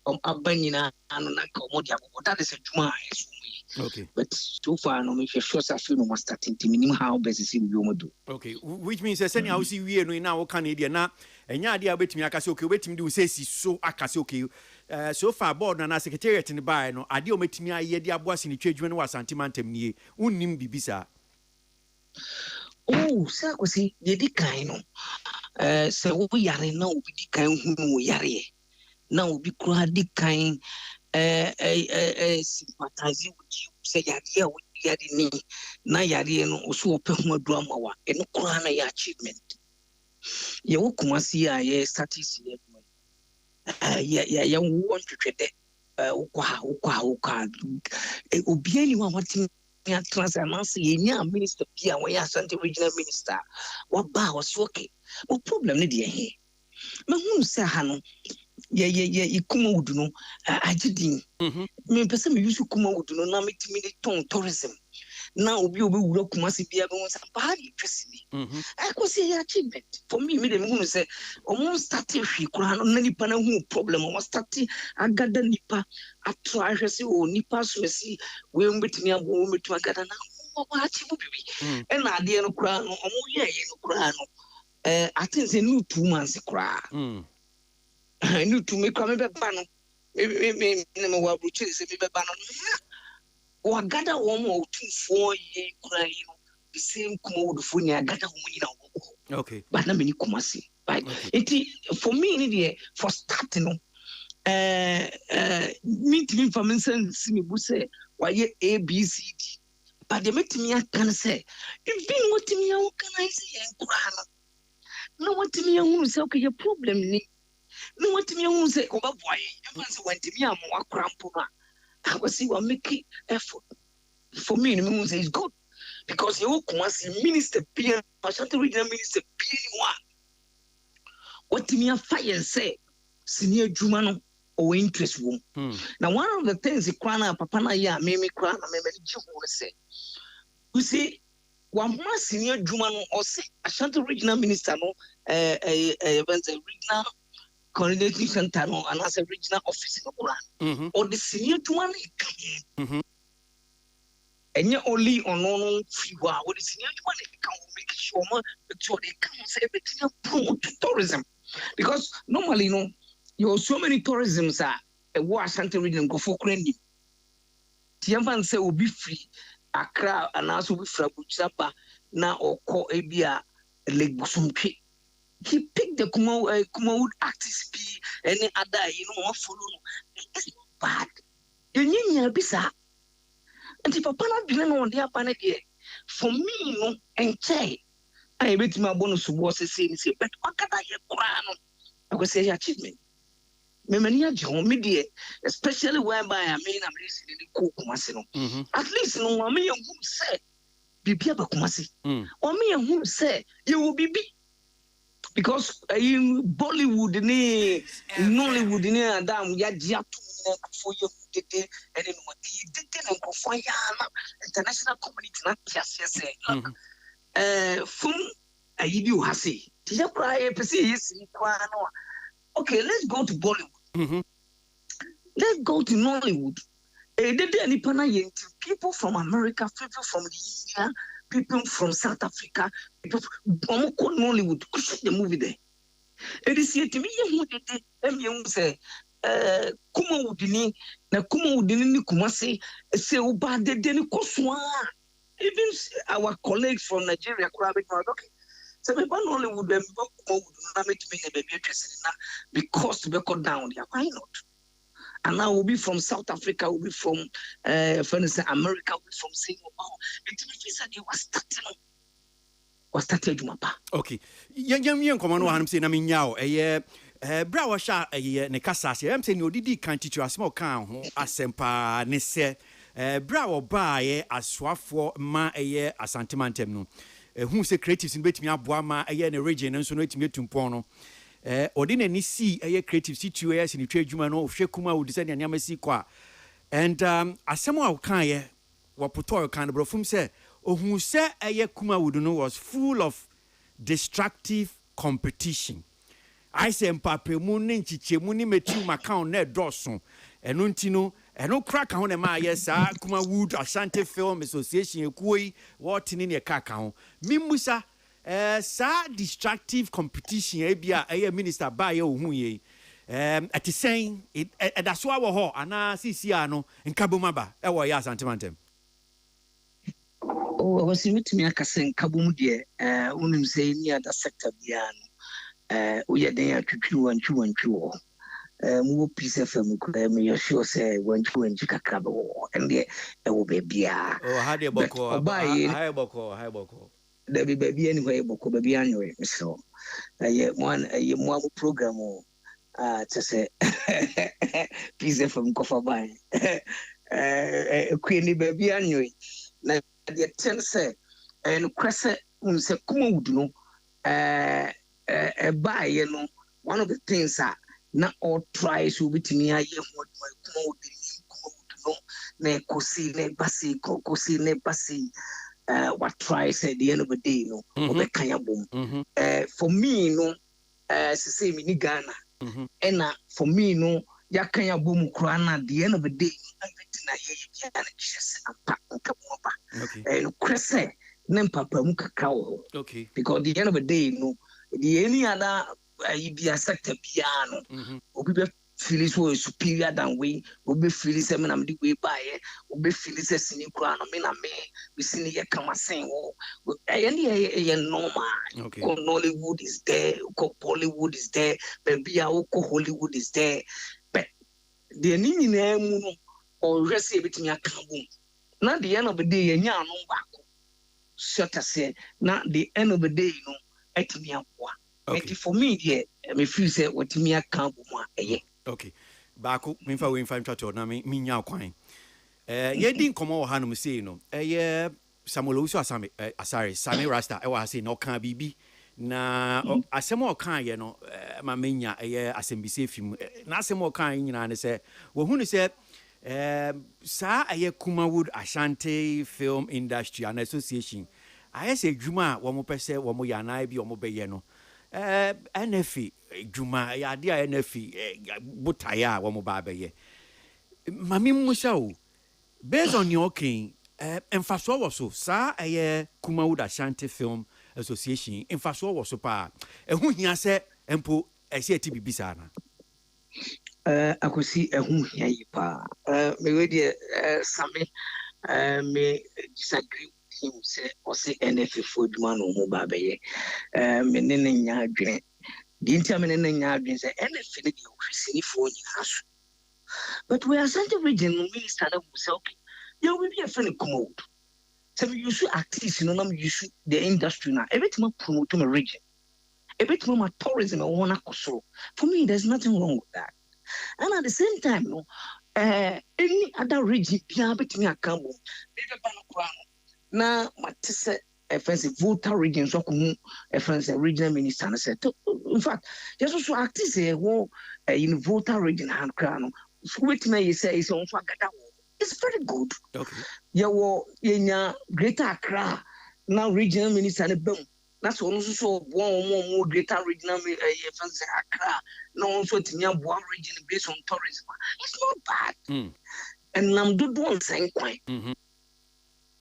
Speaker 10: Abanina and that is a Juma.
Speaker 5: Okay.
Speaker 10: But so far, no, if you're sure I feel no starting to minimum how business you do.
Speaker 5: Okay, which means I send you see we no now Canadian na and ya dia betimi akase okay betimi do say so akase okay so far board na secretariat in the buy no ade o metimi aye dia boase ni twadwuma no wasantimantem nie unnim bibisa.
Speaker 10: Oh, say ko si ye di kan no say wo yare na obi di kan hu no yare na obi kura di kan sympathize with you say yare wo yare ni na yare no so ope hu adurama wa eno kura na ya achievement ye wo Kumasi a ye status ye ya want to trade ukwa obi ani wa wati ya transformance ye nya minister bia wo ya Asante regional minister wa ba was okay o problem ne de he me hu se ha no ye Kumawood no agidin me pese me use Kumawood no na metimi ni ton tourism na obi wura Kumasi bia be won say ba interest me I could say achievement for me me dem hu say omo start hwe kura no na nipa na hu problem omo start agada nipa atwa hwe say o nipa so si we mbetimi abo metu agada na o achieve bibi e na ade no kura no omo ye no kura no I think say no 2 months kura no to me kura me be ba no me me wa bruchi say me be ba no o agada wo mo 2-4 ye kura you know the same Kumawood for ni agada wo nyina wo.
Speaker 5: Okay.
Speaker 10: But na me ni Kumasi. Right? Okay. For me ni there for starting no meet me for me see me bu say why ABCD. But they met me can say if been what me organize en kura no what me hu say okay your problem ni no what me hu say oba boy e say want me am wa krampo na I was see what make effort for me no say it's good because you Kumasi minister Pierre Ashanti regional minister Pierre what me a fire say senior Juma no or interest won now one of the things the kwana papa na ya me kwana me ji ho say you see one more senior Juma no or say Ashanti regional minister no regional coordinating center no and as a regional office no plan or the senior Juma no and you only on no free wa what the senior Juma no can make sure they can say everything promote tourism because normally no you so many tourisms are a war Ashanti region go for credit tiamfa say obi free Accra and also be from Buchapa na oko ebia Lake Bosomtwe. He picked the Kumawood artist any other what follow. It's not bad. You bisa. And if papa na dwene on dia pa na de for me no enche I bet my bonus was say but akada ye kura no I go say achievement. Memania John media, especially whereby I mean I'm listening to Kumasi no. At least no me who say Bibia Kumasi. Or me who say you will be big. Because in Bollywood ne Nollywood ne Adam Yajia for you did and then what he did and go for international community not just say look fun a you hasi. Tia cry yes okay, let's go to Bollywood. Let's go to Nollywood. People from America, people from India, people from South Africa, people from Nollywood. Go shoot the movie there. It is yet to me who did it. Say, Kumawood ni na Kumawood ni Kumasi say uba de ni koswa. Even our colleagues from Nigeria, okay. So me ban only would be not make me baby interested in because to be cut down there. Why not? And now we'll be from South Africa, we'll be from for instance America, we'll be from Singapore. It means that you was started Jumapa. Okay.
Speaker 5: Young command one say na me nyao bra wa sha ne kasa se am say no didi kan teacher asmo kan ho asempa ne se bra wa ba aswafo ma Asante Mantem no who say creatives in betimi aboa ma eye na region nso no etimi etumpon no Odin any see a creative situation in trade human or Shekuma would descend and Yamasi qua. And as someone can what Putor kind of from say, or who said a Kuma would know was full of destructive competition. I say Mpape Muni Chiche Muni Metu Macau net Dawson and Untino and no crack on my yes, Kuma Wood Ashanti Film Association, Kui, what in your cacao. Mimusa, sa destructive competition, a minister by your huye. At the same, that's why we're hot, and I see Siano and Kabumaba, our yas antimantem.
Speaker 10: Oh, I was with me, I can say Kabum, dear, unim say near the sector beyond. We are there to chew and chew and chew. More piece of them, you sure say, when you and Chicacabo, and there will be beer.
Speaker 5: Oh, how do you boko? High boko.
Speaker 10: There will be anyway, boko, baby, anyway, so. One a more program, to say, piece from Kofabai. Queenie baby, anyway. Now, the 10 say, and Crescent, say, come would know, buy, you know, one of the things are. Not all tries will be to me. I am what my commode, ne kosi, ne basi. What tries at the end of the day, no, for me, no, say me Ghana, and for me, no, Yakaya boom crana at the end of the day, and Crescent, Nempapa Muka cow. Okay, because the end of the day, no, the any other. Be a sector piano, or be Phyllis was superior than we, will be Phyllis and I'm the way by it, will be Phyllis as in crown. I mean, we see the come saying, oh, any normal. Okay, Nollywood is there, Bollywood is there, baby, Hollywood is there, but the name or rest everything I come. Not the end of the day, and ya no back. Shut us say, not the end of the day, no, at me up one. Okay. For me, yeah, me feel say what me account one.
Speaker 5: Okay, Baku, me fa we find chato na me nya kwan. Ye din komo ha no me say no. Samuel Uso asare Sami Rasta e wa say no kan bibi na asem o kan ye no ma menya asembise film na asem o kan nyina ne say wo hu ne say sa Kumawood Ashanti Film Industry and Association I say juma wo mo pese wo mo yana bi wo mo beye no NFI juma ya dia NFI butaya wo mo ba beye mami musa o based on your king emfaso wo so sa Kumawood Ashanti Film Association emfaso wo so pa ehu hia se empo ese ti bibisa na
Speaker 10: akosi ehu hia yi pa me we de Sami me disagree him say o say NFI for juma no mo ba beye me ne nya adwen di ntia me ne nya adwen say NFI ne de ofisi ni fo nyina so but we are Ashanti region minister na say okay you will be a friend Kumawood so you should activists you know you should the industry now everything promote my region everything my tourism I want to for me there's nothing wrong with that and at the same time no any other region bia betimi akambo maybe banokwa na matese offensive voter region so ko offensive regional minister na said in fact just so activists in voter region han kra no so wetin you say is on so agada it's very good. Okay. Yenya Greater Accra now regional minister ne bem. That's also one more Greater regional Accra. No also tinya one region based on tourism. It's not bad. And I'm do one saying quite.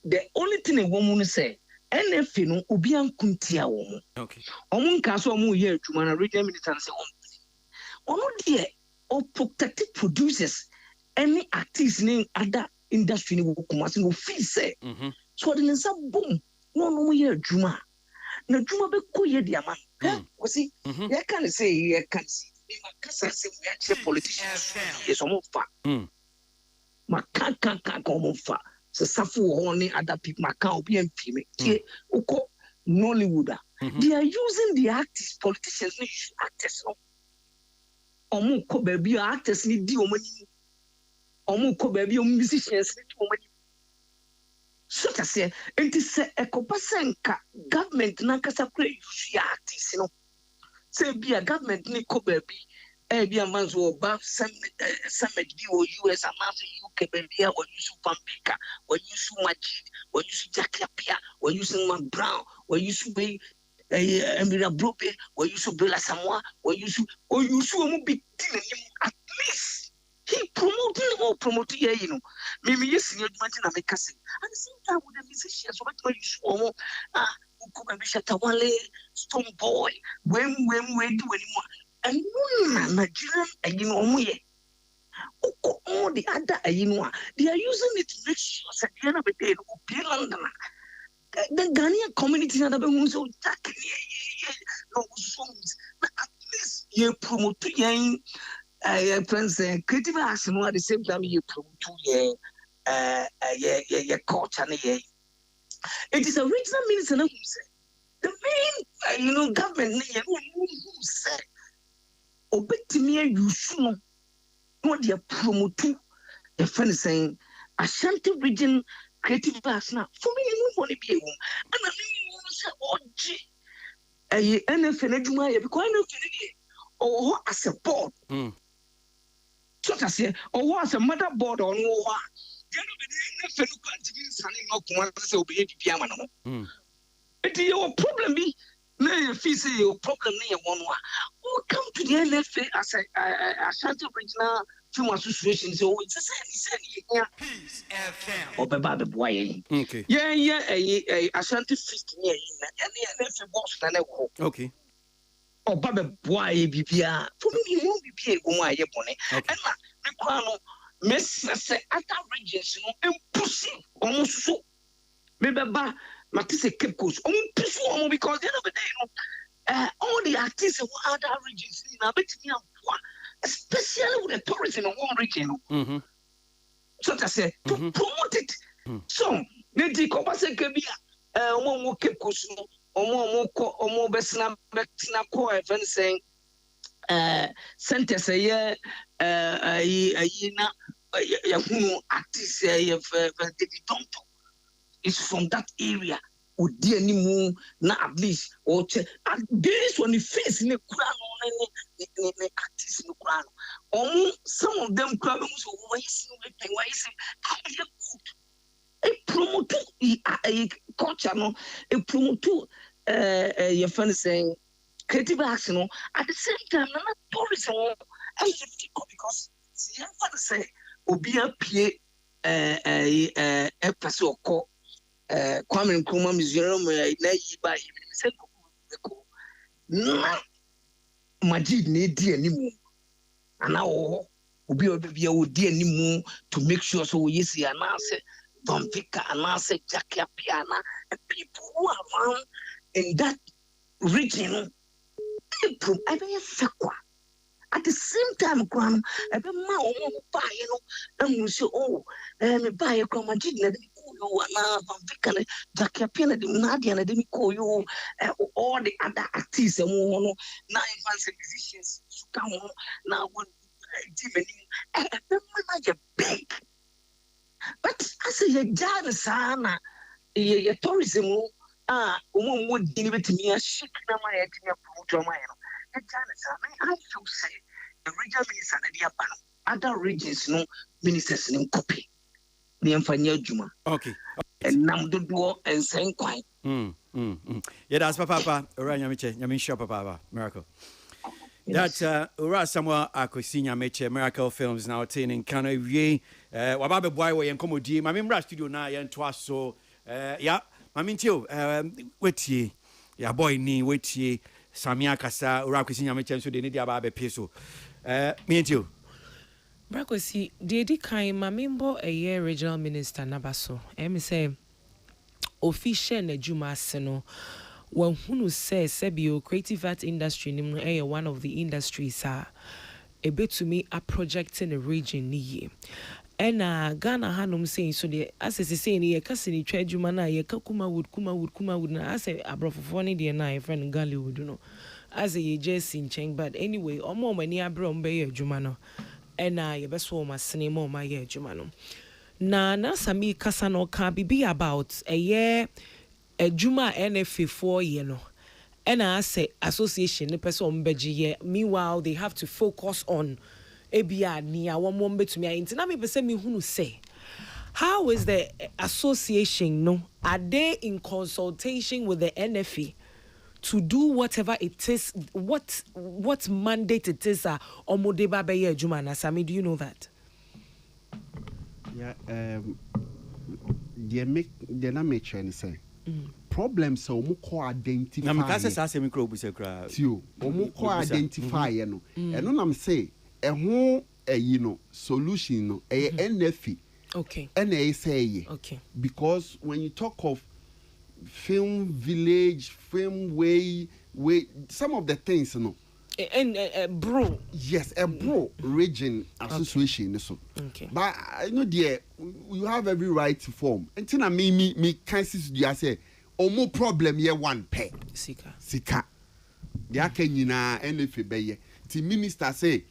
Speaker 10: The only thing a woman say, NFI no obi an kuntia wo. Okay. Omun ka so omu ye adwuma na regional minister say ono de o protected producers any artists in other industry ni wo Kumasi wo feel say so the nsa boom no ye adwuma na adwuma be ko ye dia man we see you can say you can see me makasa say we actually politicians yes o mo fa makaka ko mo fa so safu ho ni other people maka obi amfi me tie uko Nollywood they are using the artists politicians ni actors no omo ko ba bi actors ni di omani omu ko baby musicians to money so to say enti se ekopasenka government na kasa kure artists no say be a government ni ko baby be a man's or summit be or US and UK baby or you su Vampika or you su Majid or you su Jackie or you su Mark Brown or you su be Emira Brope or you su Bella Samoa or you su big at least he promoting you know maybe yes you imagine I make us and the same time with the musicians what you su Shatawale, Stone Boy, when do anymore. And Nigerian, and you know, all the other, you know, they are using it to make sure at the end of the day, London. The Ghanaian community and the ones who no songs, at least you promote young friends, creative action at the same time you promote your culture. It is a regional minister who said the main, government who said, "Obetimia you should not the promote the friend saying Ashanti region creative action for me. You want to be home, and I mean, NFL because I know or as a board, so I say, or as a motherboard or no one." It is your problem be na feel your problem na one who come to the NFA as a Ashanti regional film association so it's the same
Speaker 1: Peace FM
Speaker 10: or baba boy
Speaker 5: okay
Speaker 10: Ashanti feast near and NFA boss na
Speaker 5: okay
Speaker 10: or baba boy bibia for me no bibia go ma ye bone and na me kwa no Miss other regions, impossible, almost so. Maybe Matisse Cape Coast, impossible because the end of the day, all the artists of other regions, especially with the tourism in one region. So I say to promote it. So, the Decobase Gabia, one Cape Coast, or more Besna Core, even saying. Centers a year, artists David Tonto is from that area. Would dear any more now at least or this one the face in the crown artists in the crown. Some of them problems why is a promote a culture no a promote your friend saying creative action at the same time not tourism because see I say obi apie person ko Kwame Nkrumah museum na yi ba yi say ko na Majid na di animu ana wo obi di animu to make sure so we see announce Vampika announce Jackie Piana and people who are around in that region at the same time, Gram, I be my buy, and you say, oh, me buy a Grandma Jidna, you and Vican, Jackie Pena, Nadia, and I didn't call you all the other artists and 9 months musicians to come on now. One demon, big. But I say, a Jan Sana, a tourism. Would give it to me a ship in my head to my I feel say the regional minister and the other regions, no ministers in copy. The Infania Juma.
Speaker 5: Okay.
Speaker 10: And now the door and saying quiet.
Speaker 5: Yeah, that's Papa. Ryan Yamiche, Yamin Papa, Miracle. That Ura Samoa Akosinya Meche, Miracle Films now attaining Kano Ye, Wababe Boy, and Comedy, my member studio now, and twas so, yeah. Mamintio, wait ye, ya boy ni, wait ye, Samia Cassa, Urakusin Yamichan, so they need about a peso. Mintio.
Speaker 11: Bracosi, Dedi Kai, Mamimbo, a year regional minister Nabaso, say, official Nejuma Seno, when who says Sebio, creative art industry, one of the industries are a bit to me a project in the region ni. And Ghana Hanum saying so the as is saying ye Cassini Trejumana, ye Kuma would na as a bro for funny dear na friend Gali would know as a ye just in Cheng, but anyway, or more many abrom bay Jumano, and ye best for my cinema my year Jumano. Na Sami Cassano can be about a year a Juma NF 4 year no. And I say association the person meanwhile they have to focus on ebia nia one to me into na me person me who say how is the association no are they in consultation with the NFA to do whatever it is what mandate it is omodeba be ye adwuma na Sami, do you know that?
Speaker 8: Yeah, they not make sure anything. Problems so omo ko identify.
Speaker 5: Na mekase sa se mikro bu se kra.
Speaker 8: Tio, omo ko identify no. Eno nam say ho you know solution no NFI.
Speaker 11: Okay.
Speaker 8: NA say
Speaker 11: okay.
Speaker 8: Because when you talk of film village, film way some of the things no.
Speaker 11: And bro.
Speaker 8: Yes, a bro region association so.
Speaker 11: Okay.
Speaker 8: But I know dear you have every right to form. Until I me can say omo problem ye one pair. Sika. The aka nyina NFA be ye. Ti minister say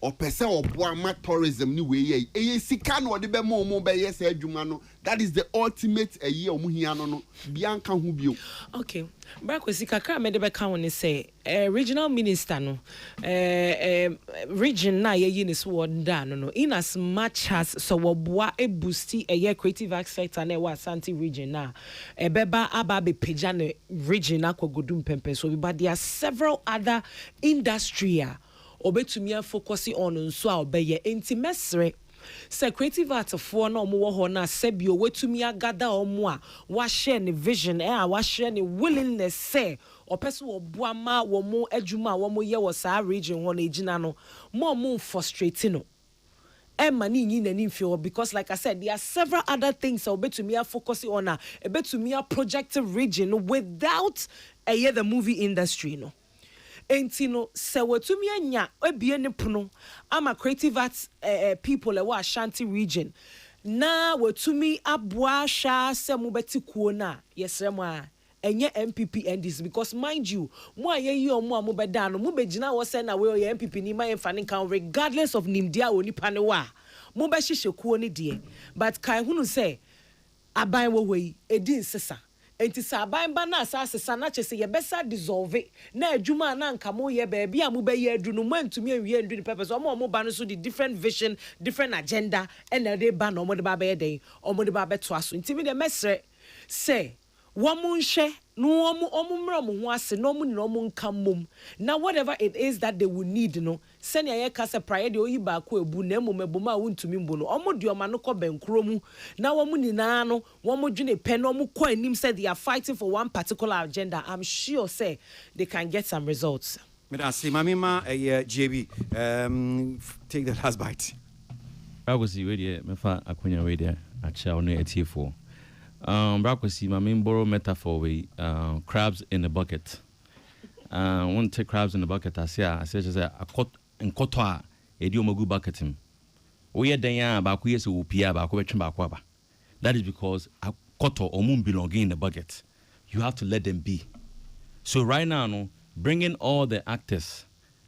Speaker 8: or person or boama tourism ni we ye. E sika no de be mo be ye say adwuma no. That is the ultimate a year omo hia no bianca hu bio.
Speaker 11: Okay. Brakwesi kakra me de be kan woni say regional minister no region na ye ni so wonda no in as much as so woboa e boosti a creative arts sector na wa Asante region na ebeba aba be pagya ne region akogodum pempe so but there are several other industry obetumi focus on nso a obeye enti mesre se creative art for na omo wo ho na sebio wetumi agada omo a wa share ne vision wa share ne willingness say opeso oboama wo mo adwuma wo mo ye wo sa region ho na ejina no mo frustrating no Emma ni nani feel because like I said there are several other things so betumi focusing on a betumi project region without the movie industry no. Entino se wetumi anya ebie ne pono ama creative arts people ewa Ashanti region na wetumi aboa hwa se mo beti kuo na yesre mo a enye MPP NDC because mind you mo ayeyi omo mo beda no mo begina wo se na we MPP ni ma yemfa kan regardless of nimdia onipa ne wa mo be hihye kuo ne de but kai hunu say aban wo wei edi nsesa enti saban ba na asase sana chese ye besa dissolve na adwuma na nka mo ye ba bia mo be ye adu no mo antumi anwie ndu ni purpose omo ba no so the different vision different agenda and they ba no mo de ba be den omo de ba be to aso enti me de mesre say womun hwe no omo mra mo ho ase no omo ni omo nka mom na whatever it is that they will need no send ye kase prayer de oyi ba ko ebu na emomeboma a wontumi mbo no omo de oma no ko benkro mu na womu ni na no womu dwene pe no omo ko anim said they are fighting for one particular agenda. I'm sure say they can get some results.
Speaker 5: I see mamima JB take the last bite.
Speaker 12: I was ready me fa akonya we there a chair no etifo. Brakwesi my main borrow metaphor we crabs in a bucket. Won't take crabs in the bucket. I say just a cot and cotwa a diomogu bucket him. We are then about years who pia about kwaba. That is because a koto or moon belonging in the bucket. You have to let them be. So right now, no, bringing all the actors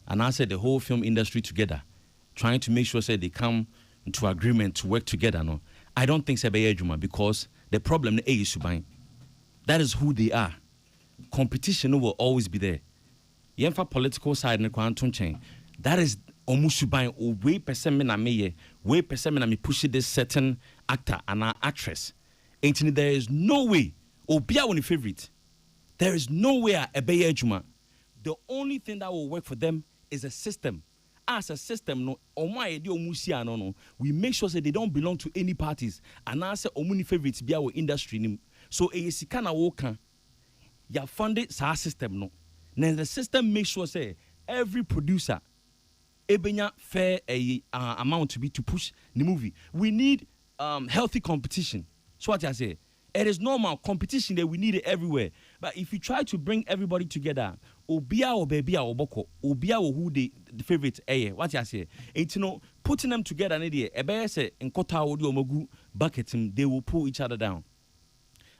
Speaker 12: and I said the whole film industry together, trying to make sure say they come into agreement to work together. No, I don't think Sebeye Juma because the problem is Subain. That is who they are. Competition will always be there. Yemfa political side in the quantum chain. That is Omusubain or way person na me way person na me push this certain actor and an actress. Ain't there is no way or be our favorite. There is no way a Ebeye Juma. The only thing that will work for them is a system. As a system, no, no, we make sure that they don't belong to any parties. And I say, omuni favorites be our industry. So, a sikana woka, ya funded sa system, no. Then the system makes sure say every producer, ebenya fair amount to be to push the movie. We need healthy competition. So what I say, it is normal competition that we need it everywhere. But if you try to bring everybody together, obia or baby or boko, obia or who the favorite what I say, it's putting them together an idea. Ebe say in kota odi omogu bucket they will pull each other down.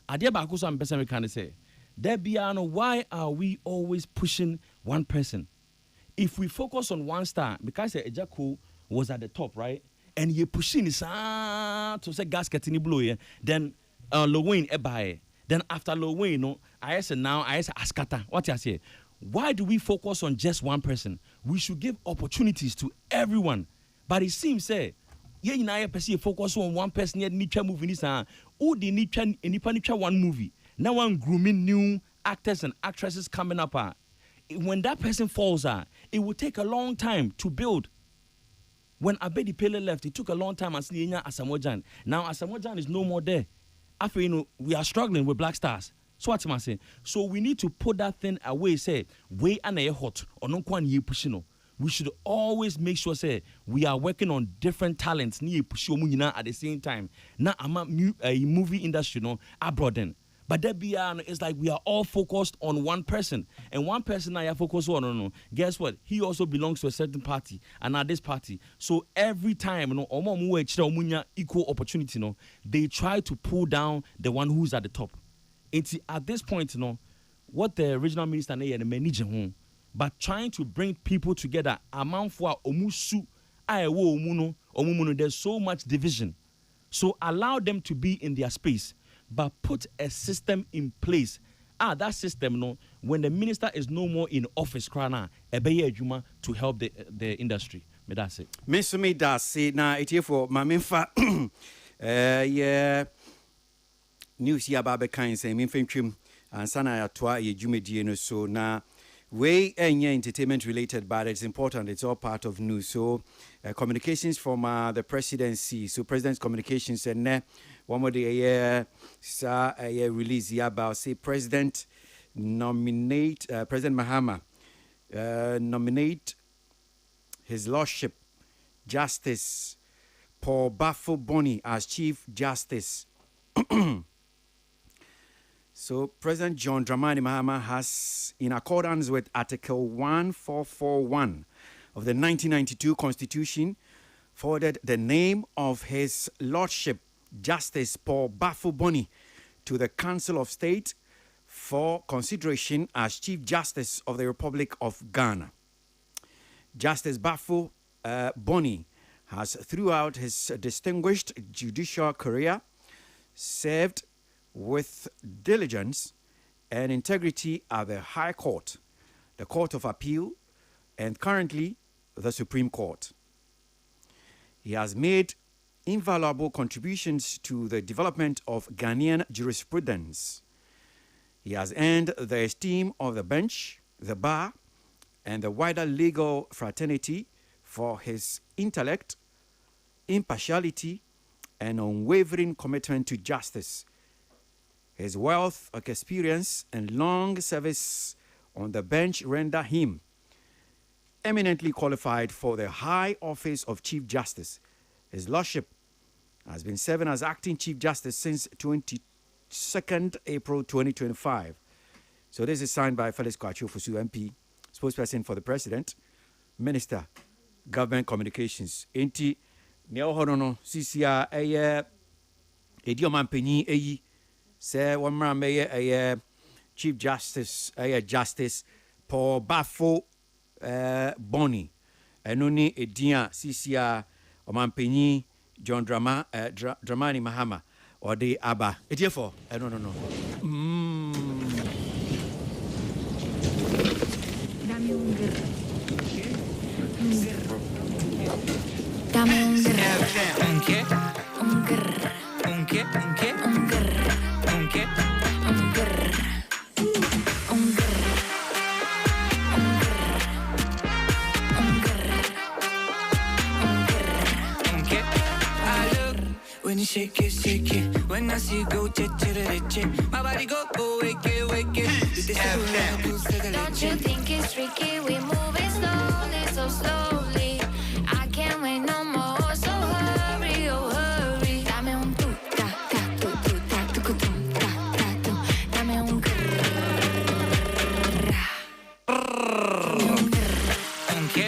Speaker 12: Adia ba ko so am person we can say, Debiano, why are we always pushing one person? If we focus on one star, because Ejako was at the top, right? And you're pushing this to say gasket in the blue, then Lowayne ebaye. Then after Lil Wayne, no, I said Askata. What I say? Why do we focus on just one person? We should give opportunities to everyone. But it seems, say, focus on one person. Yet need movie this. Oh, they need one movie. Now one grooming new actors and actresses coming up. When that person falls, it will take a long time to build. When Abedi Pele left, it took a long time. Asamoah Gyan. Now Asamoah Gyan is no more there. After we are struggling with black stars. So what am I saying? So we need to put that thing away. Say we are hot or no one ye pushing. We should always make sure say we are working on different talents ni pushing at the same time. Now I'm a movie industry abroad then. But that it's like we are all focused on one person. And one person I focus on, guess what? He also belongs to a certain party and at this party. So every time, equal opportunity, they try to pull down the one who's at the top. At this point, what the original minister and the manager but trying to bring people together among for omusu there's so much division. So allow them to be in their space. But put a system in place. That system, when the minister is no more in office, to help the industry. That's it.
Speaker 5: Miss me, that's it. Now, it's here for my minfa. Yeah. News here about the kind saying, Minfim, and Sana Atwa, ye Jumediano. So now, way and entertainment related, but it's important. It's all part of news. So, communications from the presidency. So, President's communications and one more day release here about say President nominate President Mahama nominate His Lordship Justice Paul Bafo Boni as Chief Justice. So President John Dramani Mahama has, in accordance with Article 1441 of the 1992 Constitution, forwarded the name of His Lordship Justice Paul Bafo Boni to the Council of State for consideration as Chief Justice of the Republic of Ghana. Justice Bafo Boni has, throughout his distinguished judicial career, served with diligence and integrity at the High Court, the Court of Appeal, and currently the Supreme Court. He has made invaluable contributions to the development of Ghanaian jurisprudence. He has earned the esteem of the bench, the bar, and the wider legal fraternity for his intellect, impartiality, and unwavering commitment to justice. His wealth of experience and long service on the bench render him eminently qualified for the high office of Chief Justice. His Lordship has been serving as acting Chief Justice since 22nd April 2025. So this is signed by Felix Kwachu Fusu MP, spokesperson for the President, Minister, Government Communications. Enti neohono CCA Ediomampeni say one man Chief Justice Justice Paul Bafo Boni enoni edia CCA Omampeni John Dramani Mahama or the Abba. It's here for no.
Speaker 13: When you shake it, when I see you go, my body go, wake it.
Speaker 14: Don't you think it's tricky? We moving slowly, so slowly. I can't wait no more, so hurry, oh hurry. Dame un tu, ta, ta, tu, ta, tu, tum, ta, ta, tu. Dame un grrrr. Un grrrr.
Speaker 13: Un qué?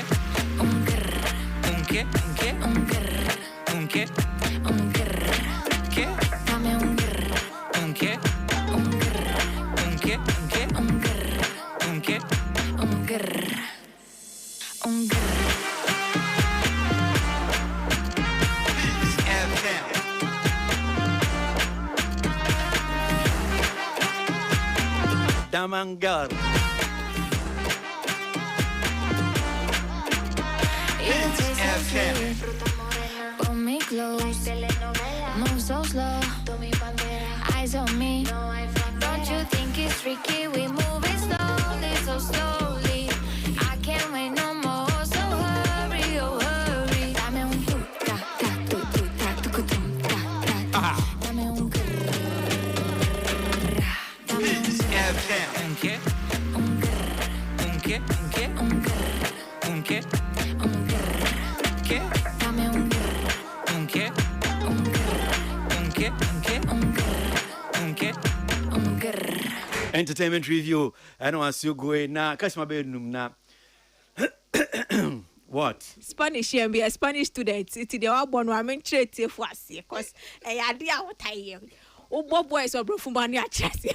Speaker 14: Un grrrr.
Speaker 13: Un qué? Un qué?
Speaker 14: Un grrrr.
Speaker 13: Un qué?
Speaker 14: Un grrrr.
Speaker 13: ¿Qué?
Speaker 14: Dame un grrrr.
Speaker 13: Un qué?
Speaker 14: Un grrrr.
Speaker 13: Un qué? Un qué?
Speaker 14: Un grrrr.
Speaker 13: Un qué?
Speaker 14: Un grrrr. Un grrrr.
Speaker 5: Damangar.
Speaker 14: FM. Pull me close, move so slow. Eyes on me. Don't you think it's freaky? We moving slowly, so slowly. I can't wait no more. So hurry, oh hurry. Dame un tu ta ta tu tu ta tu tu ta ta. Dame un grrr. Dame un
Speaker 1: FM.
Speaker 14: un qué? Un grrr. Un qué? Un qué? Un grrr. Un qué? Un grrr. ¿Qué? Dame un grrr. Un qué? Un grrr. Un qué? Un qué? Un grrr. Un qué? Un grrr.
Speaker 5: Entertainment review. I know as you go now. Catch my bedroom now. What?
Speaker 9: Spanish and be a Spanish student. It's the one who I'm interested for us because I idea what I hear. Oh, Bob boys or Brufumani at Chelsea.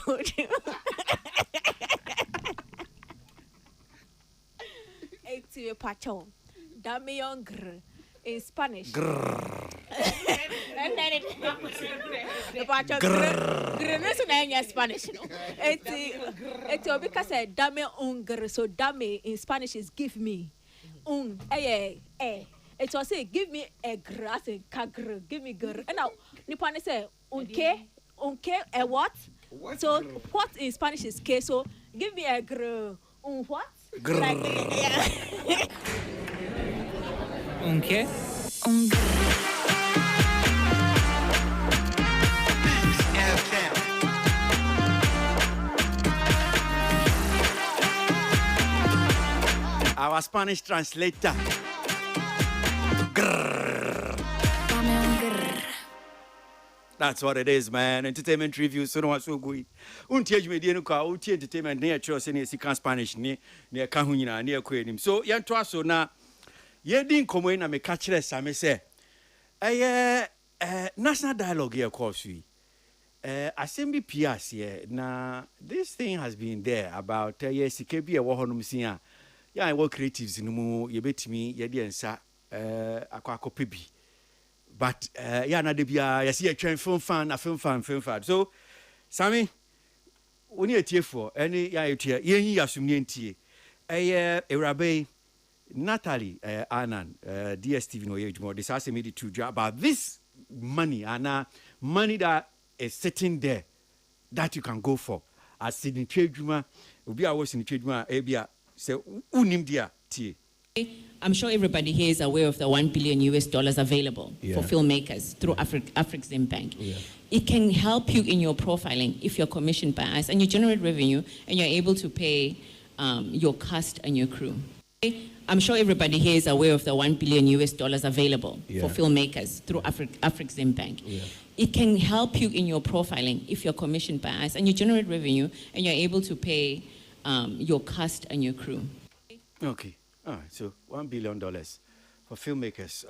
Speaker 9: It's a patrol. Dame young in Spanish. And then the patrol grrr Spanish. It's because I dame un so dame in Spanish is give me. It was say give me a grass and kagr, give me grr. And now Nippon say unke a what? So what in Spanish is ke, so give me a grr. What?
Speaker 5: Grr.
Speaker 9: Like,
Speaker 13: Unke?
Speaker 5: Our Spanish translator. Grrr. That's what it is, man. Entertainment review. So no so good. Untie me dey no ka utie entertainment na chiro se na sika Spanish ni na ka hu nyina na ekwenim. So ye nto aso na ye din komo na me ka kire same se. National dialogue here course we. Assembly PRC na this thing has been there about sika bi e wo honum sin a ya I work creatives no mu ye betimi ye de ensa akwakope bi. But yeah, na de bia yes ye twen film fan. So Sammy, when you tie for any ya tie ye asumnie ntie. Erabe Natalie Anan DSTV no ye dwuma. This has made it to job about this money and money that is sitting there that you can go for as in trade dwuma obi a was in trade dwuma e bia say unim dia tie.
Speaker 15: I'm sure everybody here is aware of the $1 billion available for filmmakers through Afrexim Bank. Yeah. It can help you in your profiling if you're commissioned by us and you generate revenue and you're able to pay your cast and your crew. I'm sure everybody here is aware of the $1 billion available for filmmakers through Afrexim Bank. Yeah. It can help you in your profiling if you're commissioned by us and you generate revenue and you're able to pay your cast and your crew.
Speaker 5: Okay. All right, so $1 billion for filmmakers.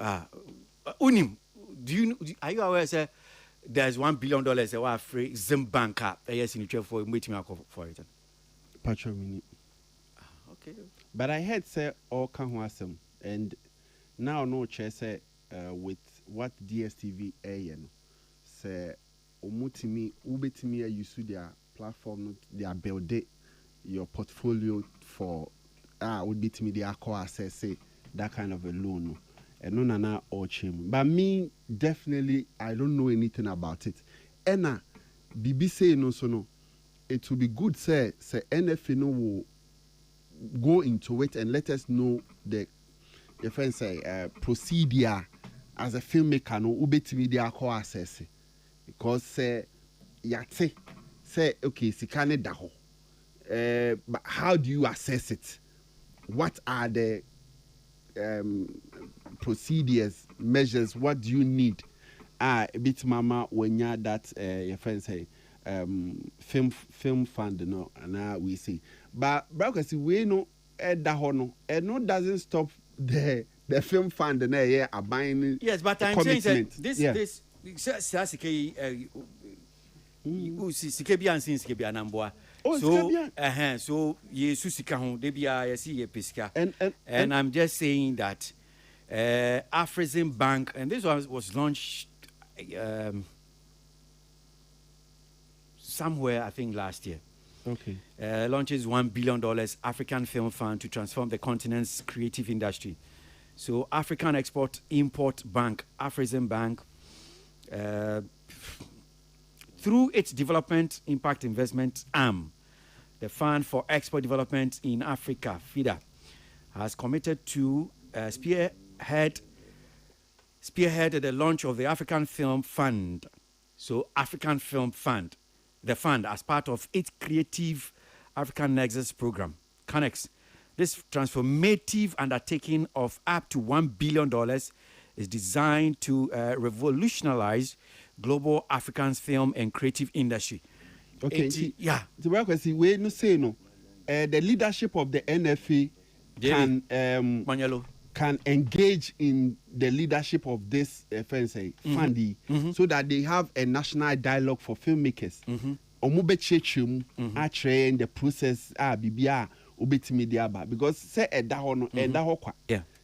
Speaker 5: Unim, are you aware that there's $1 billion that free Zim Bank app? Yes, in the trade for meeting for it.
Speaker 8: Patron.
Speaker 5: Okay.
Speaker 8: But I heard say all can and now no chair say with what DSTV say omutimi ubetimi use their platform they are building your portfolio for would be to me the access say that kind of a loan and no nana or chim. But me definitely I don't know anything about it. And BBC no so no. It will be good say NFA no will go into it and let us know the friends say procedure as a filmmaker no ubeti me the access because say yate say okay sikane daho. But how do you assess it? What are the procedures, measures? What do you need? A bit mama when you that your friends say film fund no, and we see. But because we know that hono, and no doesn't stop the film fund and are buying.
Speaker 5: Yes, but I'm saying that this so ye susika hon de bia ye see ye pesca and I'm just saying that Afrexim Bank, and this one was launched somewhere I think last year.
Speaker 8: Okay.
Speaker 5: Launches $1 billion African Film Fund to transform the continent's creative industry. So African Export-Import Bank, Afrexim Bank, through its Development Impact Investment arm, the Fund for Export Development in Africa, FIDA, has committed to spearhead the launch of the African Film Fund. So African Film Fund, the fund as part of its Creative African Nexus program, CANEX. This transformative undertaking of up to $1 billion is designed to revolutionize global African film and creative industry.
Speaker 8: Okay, the work was we no say no. The leadership of the NFA can engage in the leadership of this fundy so that they have a national dialogue for filmmakers. Omube chechum train the process bibia obetimi dia ba because say eda ho no eda ho kwa.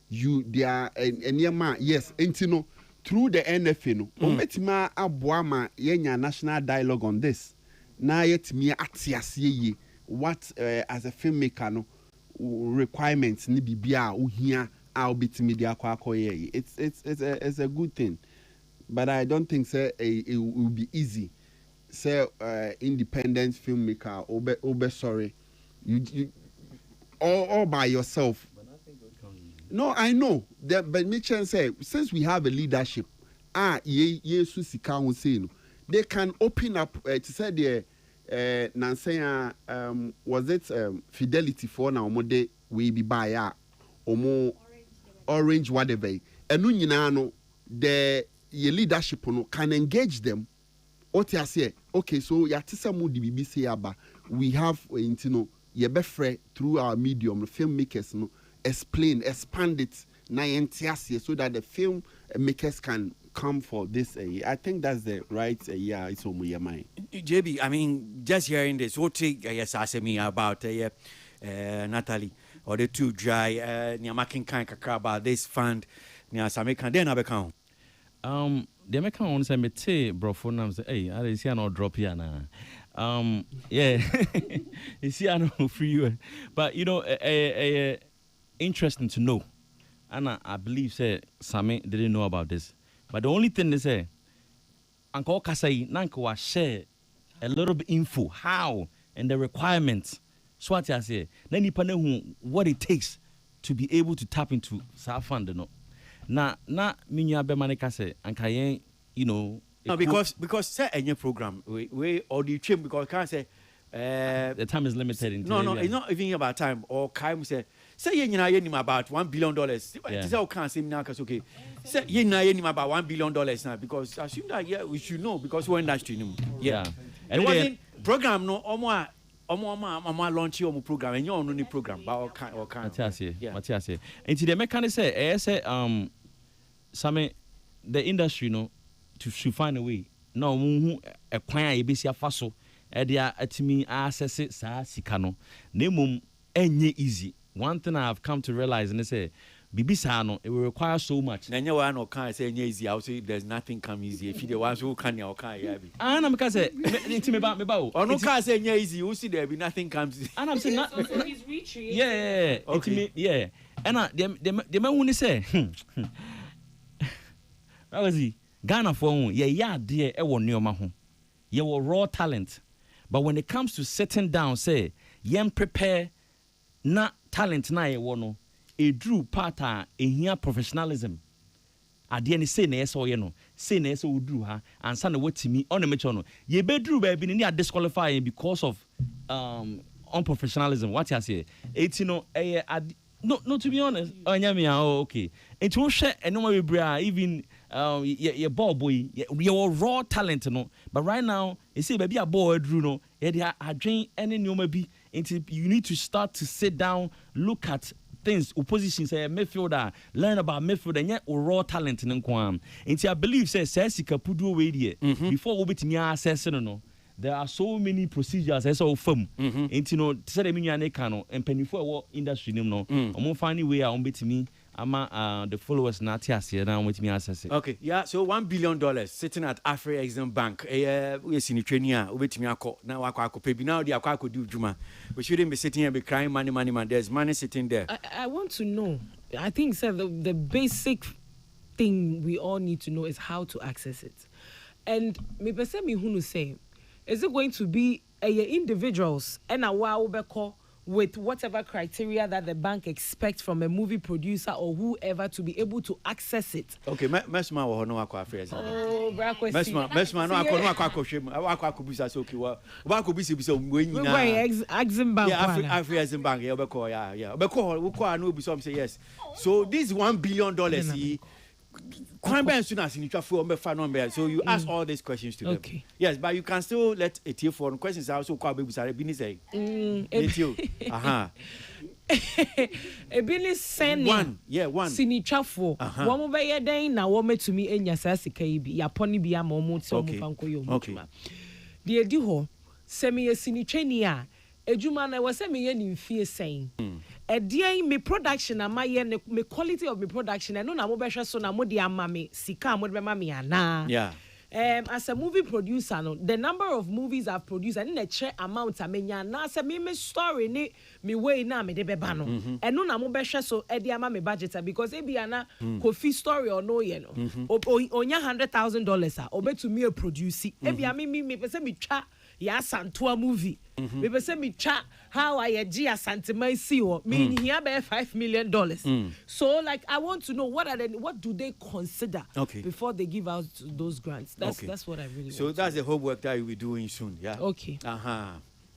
Speaker 8: You there enema yes entino through the NFA no obetima aboa ma yenya national dialogue on this. Na yetimi atiase ye what as a filmmaker no requirements ni bibia ohia obetimi dia kwa akoye. It's a good thing, but I don't think say it will be easy. Say independent filmmaker obe sorry you all by yourself. No, I know that, but Mitchell say since we have a leadership yesu sika won say no, they can open up to say the Nansea was it Fidelity for now mode we be buy omo orange whatever enu nyina no the leadership no can engage them. Okay, so yatisa mu di BBC aba we have yebefre through our medium filmmakers no expand it na yentiase so that the film makers can come for this. I think that's the right it's on my mind.
Speaker 5: JB, I mean, just hearing this, what take yes ask me about Natalie or the two dry nyamakin kan kakra about this fund nya samekan den abeka.
Speaker 12: The American one say me te brofo nam say hey I see no drop here na yeah you see I know free you, but you know interesting to know, and I believe say Sammy didn't know about this, but the only thing they say Uncle Kasai Nanko share a little bit info how and the requirements so what I say then you know what it takes to be able to tap into South Fund no. Na minya be manika say anka you know
Speaker 5: no because say any program we or the trim because can't say
Speaker 12: the time is limited
Speaker 5: no it's not even about time or Kai say you know about $1 billion this all can't say now okay say you know about $1 billion now because I assume that we should know because we're industry and it wasn't program no Omo launch your program and you only program but kind
Speaker 12: Matias and the mechanic say Sammy the industry to find a way no a plan a bisia faso edia atimi access sa sika no nemum enye easy. One thing I have come to realize and say bibisa no it will require so much.
Speaker 5: Nanya wa no can say enye easy. I will say there's nothing come easy. If the ones who can ya can ya bi.
Speaker 12: And I'm can say me ba
Speaker 5: or no can say enye easy. You see there be nothing comes.
Speaker 12: And I'm saying not
Speaker 11: he's reaching.
Speaker 12: Yeah. Okay. Yeah. And the man who say that was he Ghana for yeah dear e won neoma ho. Ye were raw talent. But when it comes to sitting down say yem prepare na talent na ye wono e drew part a here professionalism. Ade ni say na yeso ye no say na yeso udru ha ansa na watimi on me cho no ye be drew ba bi ni disqualify because of unprofessionalism. What you say etino no to be honest okay it will share and no even your ball boy your raw talent no but right now you see baby a ball drew no they are dream any new maybe until you need to start to sit down look at things opposition say midfielder learn about midfield and yet raw talent nko until I believe say sika pudu we there before we betimi access no there are so many procedures as all firm into no say the menu and no and penny for industry no omo find way a on betimi ama the followers not here now with me access it.
Speaker 5: Okay, yeah, so $1 billion sitting at Afri-Exim Bank. We see the training with me. Now I could pay. Now the I could do Juma. We shouldn't be sitting here be crying money. There's money sitting there.
Speaker 11: I want to know. I think sir, the basic thing we all need to know is how to access it. And me person me who say, is it going to be individuals and a wow with whatever criteria that the bank expects from a movie producer or whoever to be able to access it?
Speaker 5: Okay, Mesma wa no akwa Afri-Exim.
Speaker 11: Oh, Brakwesi.
Speaker 5: Mesma no akwa shemu. Akwa bisa so kiwa. Wa ko bisa mwenyi na.
Speaker 11: Exim Bank.
Speaker 5: Yeah, Afri-Exim Bank. Yeah, obeko yeah. Obeko wo ko no bisa say yes. So this $1 billion so you ask all these questions to them. Yes, but you can still let a tear for questions also call baby say
Speaker 11: Ebini sending
Speaker 5: one
Speaker 11: sinichafo wo be ye den na wo metumi enya sa sika yi bi yaponi bi ama mo ti o mo fanko yo mo tuma de edi ho se me sinichani a ejuma na wo se me ye ni mfie sen edian me production ama ye me quality of me production no na mo be hwe so na mo de ama me sika mo de be ma me ana as a movie producer no the number of movies I've produced and the check amount amenya na say me story ni me way na me de beba no no na mo be hwe so e de ama me budget because e bia na Kofi story or no ye no onya $100,000 a obetumi e produce e bia me pese me twa ya santoa movie me pese me twa how I gi asantemai see o me here be $5 million so like I want to know what do they consider before they give out those grants. That's what I really want.
Speaker 5: So that's the homework that you'll be doing soon, yeah.
Speaker 11: Okay.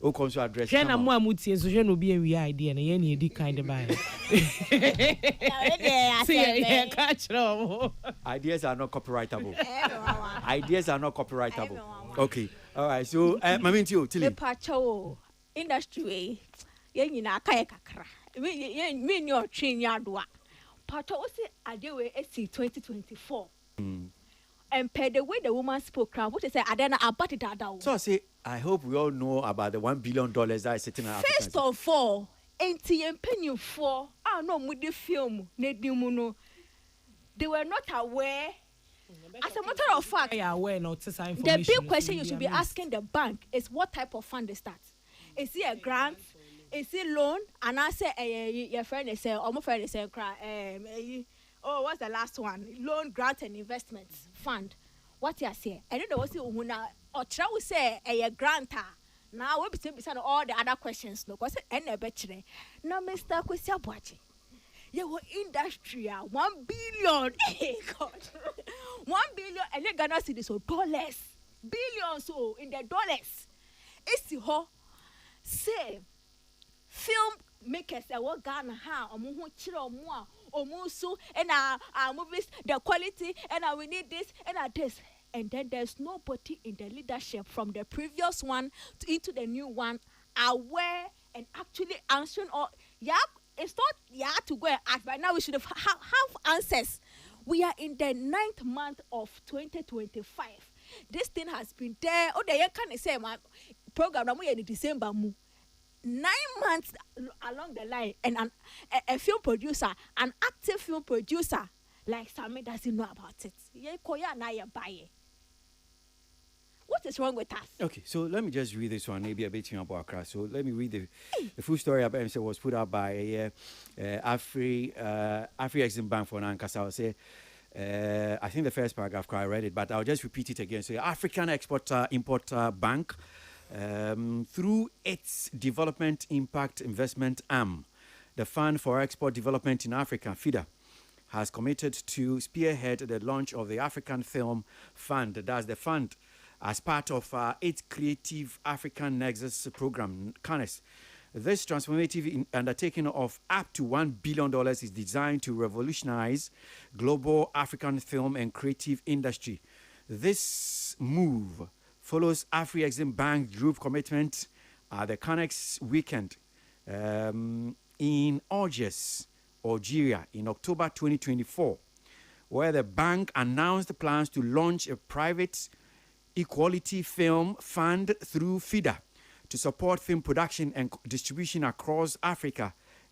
Speaker 5: O comes to address.
Speaker 11: Shena mo amutie so shena obi enwi idea na ye na edi kind of buy.
Speaker 5: Ideas are not copyrightable. Okay. All right. So Mami Tio, Tilly.
Speaker 9: Pacho industry ye nyina aka kakra. Me nyo twin yadoa. Pacho o se adewe esi 2024. And per the way the woman spoke, what is say? Adena about it down.
Speaker 5: So I say, I hope we all know about the $1 billion that is sitting at.
Speaker 9: First of all, NTM penny for no with the film, Nedimuno. They were not aware. As a matter of fact, the big question you should be asking the bank is what type of fund is that? Is it a grant? Is it loan? And I say, your friend is saying, or my friend is saying, what's the last one? Loan, grant, and investments fund. What you say? I don't know what's it when or try to say a grantor. Now we'll be saying all the other questions. No, because any better. Now, Mr. Kwesi Abuachi, your industry, $1 billion. God, $1 billion, and you're gonna see this so dollars, billions, so in the dollars. It's the whole say film makers. I want Ghana ha or more chiro more. Omusu and our movies, the quality, and we need this and this. And then there's nobody in the leadership from the previous one into the new one aware and actually answering all. Yeah, it's not to go and ask. By now we should have answers. We are in the 9th month of 2025. This thing has been there. Oh, they can't say my program. I'm in December. 9 months along the line, and a film producer, an active film producer like Sammy doesn't know about it. What is wrong with us?
Speaker 5: Okay, so let me just read this one, maybe a bit about Accra. So let me read the full story about himself. Was put out by Afri-Exim Bank for Nankasa. I'll say, I think the first paragraph, I read it, but I'll just repeat it again. So African Export-Importer Bank, through its Development Impact Investment arm, the Fund for Export Development in Africa, FIDA, has committed to spearhead the launch of the African Film Fund. That's the fund as part of its Creative African Nexus program, CANES. This transformative undertaking of up to $1 billion is designed to revolutionize global African film and creative industry. This move follows Afri-Exim Bank Group commitment at the CANEX weekend in Algiers, Algeria, in October 2024, where the bank announced plans to launch a private equality film fund through FIDA to support film production and distribution across Africa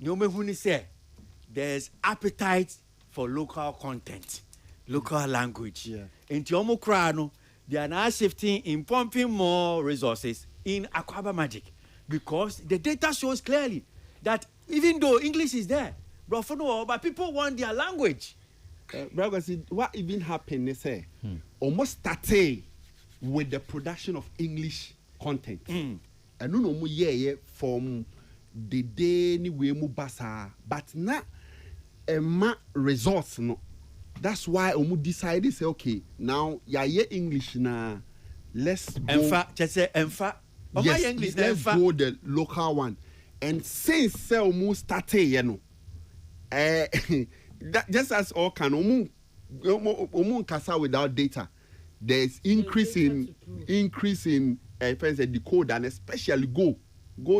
Speaker 5: no me who say there's appetite for local content, local language.
Speaker 8: Yeah.
Speaker 5: In Tiomo Krano, they are now shifting in pumping more resources in Aquaba Magic because the data shows clearly that even though English is there, but people want their language.
Speaker 8: What even happened is almost started with the production of English content. And no more from the day we mubasa, but not a results no. That's why we decided say okay now English na let's go. Yes, English, let's go the local one. And since we started just as all can kasa without data, there's increase in decoder and especially Go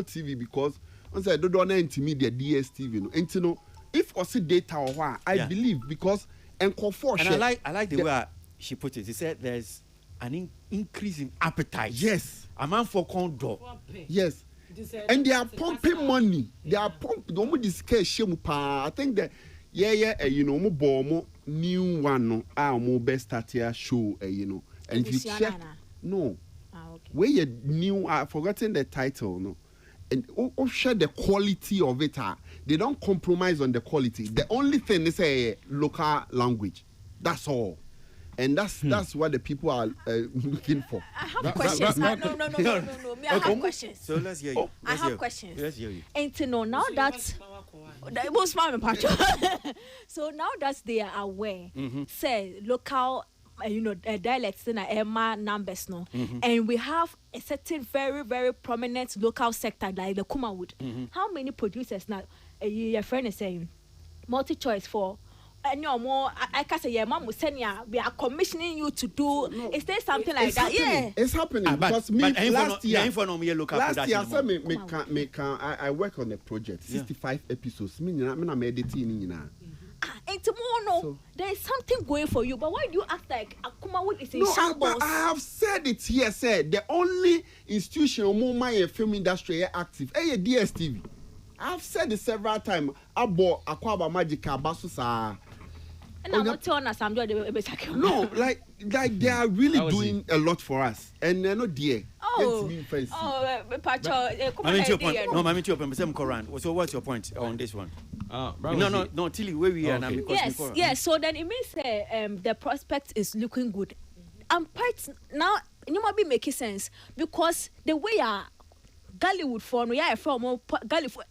Speaker 8: TV because once I don't want intermediate DSTV if I see data or what I believe because and
Speaker 5: I like the way she put it. She said there's an increase in appetite.
Speaker 8: Yes,
Speaker 5: a man for condor.
Speaker 8: Yes, and they are pumping money. They are pumping. Don't this cash. I think that more new one no more best start here show and if you check where you new I've forgotten the title no and share the quality of it they don't compromise on the quality. The only thing is a local language, that's all. And that's what the people are looking for.
Speaker 9: I have questions. No. Me, I have questions.
Speaker 5: So let's hear you.
Speaker 9: I have questions.
Speaker 5: Let's hear you.
Speaker 9: And to know now that so now that they are aware, say local, dialects in Emma numbers no, and we have a certain very very prominent local sector like the Kumawood. How many producers now? Your friend is saying multi-choice for. No more. I can say, yeah, Mom, we are commissioning you to do. No, is there something like that?
Speaker 8: Yeah, it's happening. Because last year, I work on a project, 65 episodes. I'm editing.
Speaker 9: And tomorrow, there is something going for you. But why do you act like Akumawood is in shambles?
Speaker 8: I have said it here. Said the only institution my film industry active, DSTV. I've said it several times. Abo Aquaba Magic Basusa.
Speaker 9: No,
Speaker 8: like they are really doing a lot for us, and they're not there.
Speaker 5: So what's your point on this one? No, Tilly, where we are now.
Speaker 9: Yes. So then it means the prospect is looking good. I'm quite now. You might be making sense because the way Gollywood phone, from Gollywood.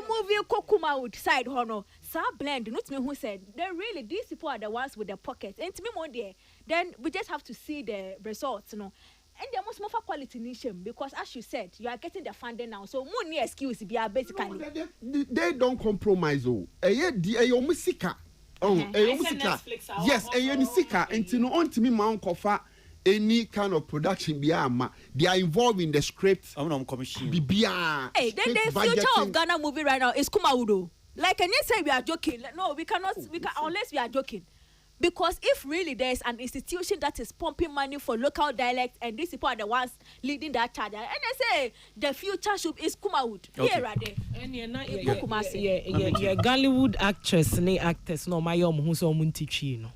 Speaker 9: Movie Kokumawood side hono. Sa blend. Not me who said. Then really these people are the ones with the pockets. And to me one day, then we just have to see the results, And there must more quality nation because as you said, you are getting the funding now. So more excuse basically.
Speaker 8: They don't compromise. Musika. Yes, musika. And to me, my uncle any kind of production they are involved in the script.
Speaker 5: I'm on commission.
Speaker 9: Hey, then the future of Ghana movie right now is Kumawudo. Like, and you say we are joking. No, we cannot. We can unless we are joking. Because if really there is an institution that is pumping money for local dialects, and these people are the ones leading that charge, and I say the future is Kumawood.
Speaker 5: Okay.
Speaker 9: Here, right there.
Speaker 11: And you're Gollywood actress, actors, no, my who's on Muntichino.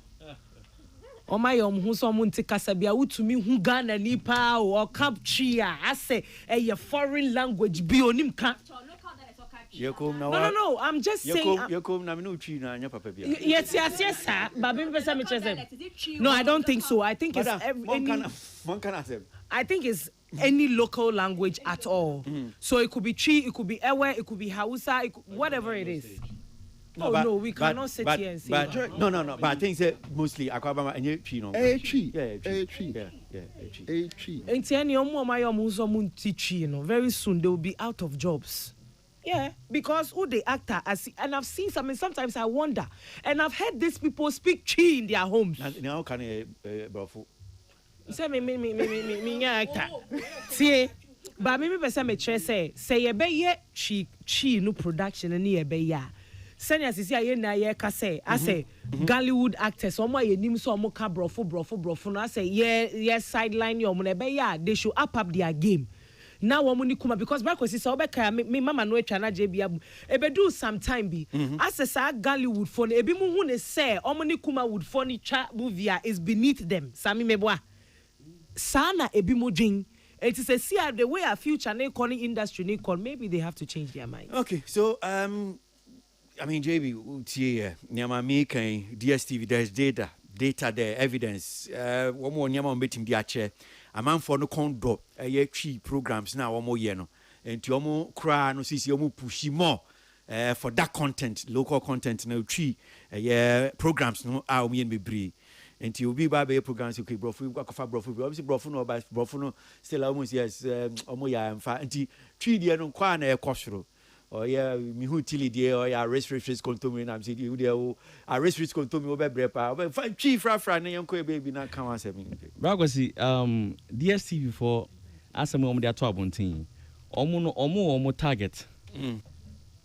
Speaker 11: O my who so munti kasabia utumi hu Ghana nipa or capture I say a foreign language bi onim ka. No, I'm just saying. Yes, sir. No, I don't think so. I think it's I think it's any local language at all. So it could be Chi, it could be Ewe, it could be Hausa, whatever it is. No, we cannot sit here and say that.
Speaker 5: No. But I think it's mostly Akwaba and Chi.
Speaker 11: Very soon they will be out of jobs. Yeah, because who they act as, and I've seen some, and sometimes I wonder, and I've heard these people speak Chi in their homes.
Speaker 5: Now can I,
Speaker 11: say me actor. See, but me person me say ye be ye Chi no production and ye be ya. Senior sisi aye na ye ka say I say Gollywood actors omo ye nim so omo ka brofo no I say ye sideline yo mo na be ya they should up their game. now woman ni kuma because back was so beka me mama no etwa na je bia ebe do sometime bi asesa Gollywood for ebi mu hu ne say omoni kuma wood for ni twa movie is beneath them sami meboa sana ebi mo dwen it is a see the way a future na calling industry ni call maybe they have to change their mind.
Speaker 5: Okay, so I mean JB tie nyama me kan DSTV there's data there evidence one more nyama betim di ache amanfo no kondo ye twi programs na one more year no enti omo kra no sisi omo push more for that content local content na twi programs no a omo yen bebre enti obi ba be programs okay brofu akofa brofu obviously brofu no still almost yes omo ya mfa enti twi die no kwa na ekosoro yeah mi hu tili die arrest kontomi na mse die o arrest kontomi o be brepa twi fra na yanko baby na kan wa semi
Speaker 12: Bragosi DSTV for asem omo de ato abontin omo target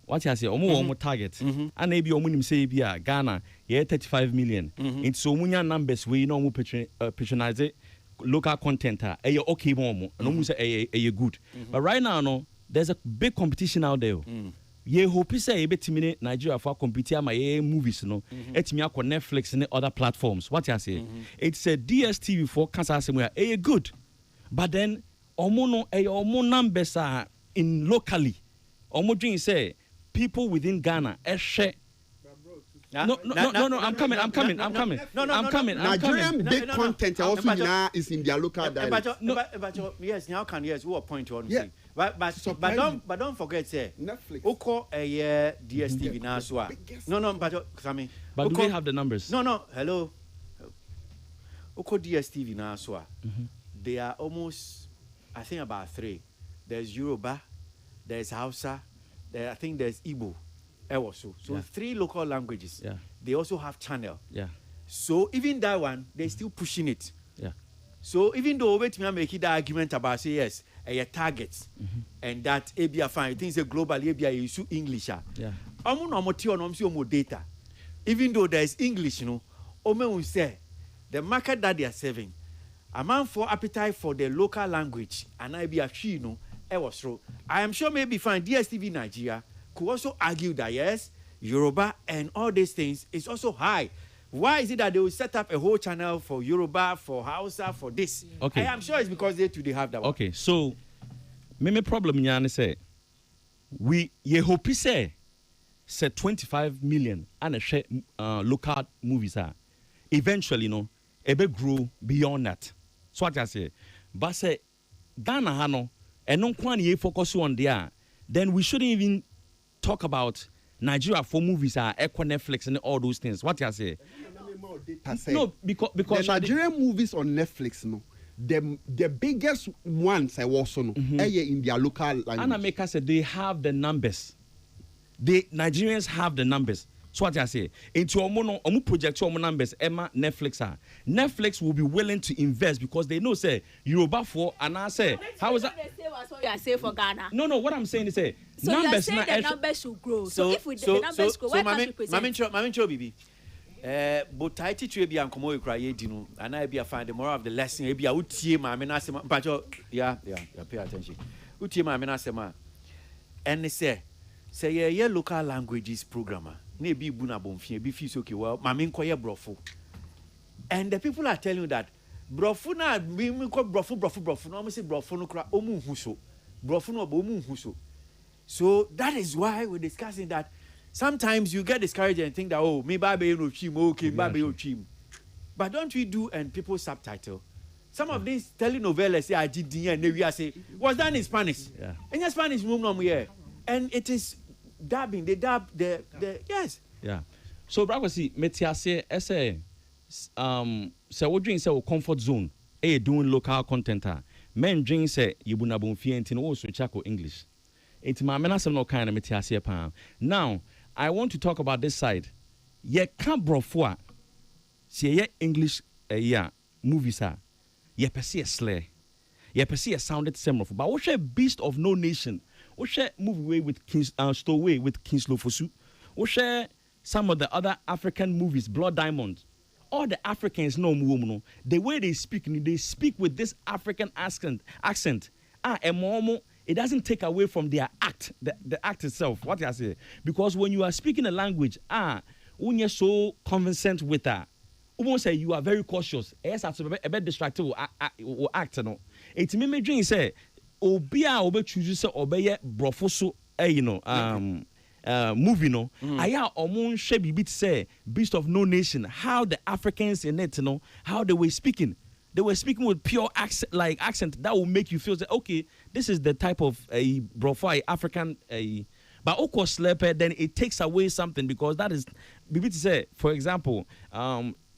Speaker 12: what you say omo target and e bi omo nim say bi a Ghana ye 35 million into so munya numbers we no omo patronize local content e okay mo no mu say e good but right now no there's a big competition out there ye hope say e betimi Nigeria for compete ama ye movies no etimi akọ Netflix and other platforms what you say it's a DSTV for cancer asem e good but then omo numbers are in locally omo dream say people within Ghana No, I'm coming.
Speaker 8: Nigerian big content also now is in their local dialect.
Speaker 5: Yes, now can yes, what point you want to say? But don't forget say Netflix. Oko DSTV now so. No, but
Speaker 12: do they have the numbers?
Speaker 5: No, hello. Oko DSTV now so. They are almost I think about 3. There's Yoruba, there's Hausa, I think there's Igbo. So 3 local languages.
Speaker 12: Yeah.
Speaker 5: They also have channel.
Speaker 12: Yeah.
Speaker 5: So even that one, they're still pushing it.
Speaker 12: Yeah.
Speaker 5: So even though we make the argument about say yes, a target and that ABI fine things a global ABI issue English.
Speaker 12: Yeah.
Speaker 5: Data. Even though there is English, will say the market that they are serving, amount for appetite for the local language and ABI I am sure maybe fine DSTV Nigeria could also argue that yes, Yoruba and all these things is also high. Why is it that they will set up a whole channel for Yoruba, for Hausa, for this?
Speaker 12: Okay.
Speaker 5: I am sure it's because they have that one.
Speaker 12: Okay, so my problem nyane say we hope say 25 million and a share local movies are eventually ebe grow beyond that. So what I say, but say Ghana hano and non kwani ye focus on there, then we shouldn't even talk about Nigeria for movies Echo Netflix and all those things. What you say?
Speaker 8: No, because the Nigerian movies on Netflix, the biggest ones I also know in their local language.
Speaker 12: Anna Maker said they have the numbers. The Nigerians have the numbers. So what I say? Into omu project numbers, Emma Netflix Netflix will be willing to invest because they know say Yoruba for and I say how is that?
Speaker 9: What you are saying for Ghana?
Speaker 12: No. What I'm saying is say
Speaker 9: so
Speaker 12: numbers.
Speaker 9: You are saying the numbers should grow. So if the numbers grow, why can't we present?
Speaker 5: Mami Cho Bibi. But I teach you be an komo cry dino, and I be a find the moral of the lesson. Be a utie ma menasema. But yeah. Pay attention. Utie ma menasema. And they say yeah local languages programmer. Ne be buna bonfie be feel okay well. Mami nkoye brofo. And the people are telling you that brofo na me ko brofo. No almost say brofo no kra omu huso. Brofo no omu huso. So that is why we're discussing that. Sometimes you get discouraged and think that me babe no chim okay babe no chim. But don't we do and people subtitle? Some of these telenovelas say I did and we say was done in Spanish.
Speaker 12: Yeah.
Speaker 5: In Spanish no here. And it is dubbing. They dub the yes.
Speaker 12: Yeah. So Bragosi metiase say say we drink say comfort zone doing local content men drink say yibuna bonfie enti no so chako English. It's my menasem no kind of metiase pa. Now I want to talk about this side. Ye can brofo ye English movies ye pese slay. Ye pese sounded similar. But what Beast of No Nation? What movie with Stowaway with Kingslow Fosu? What some of the other African movies, Blood Diamond? All the Africans know the way they speak with this African accent. it doesn't take away from their act, the act itself. What I say, because when you are speaking a language, when you're so convincent with that, won't say you are very cautious. Yes, a bit distracted will act. No, it's me dream say, obia obe choose say obeye brofoso movie no. Aya omon she bibi say Beast of No Nation. How the Africans in it, how they were speaking. They were speaking with pure accent that will make you feel that okay, this is the type of a brofo African but of course sleeper, then it takes away something because that is bibi to say, for example,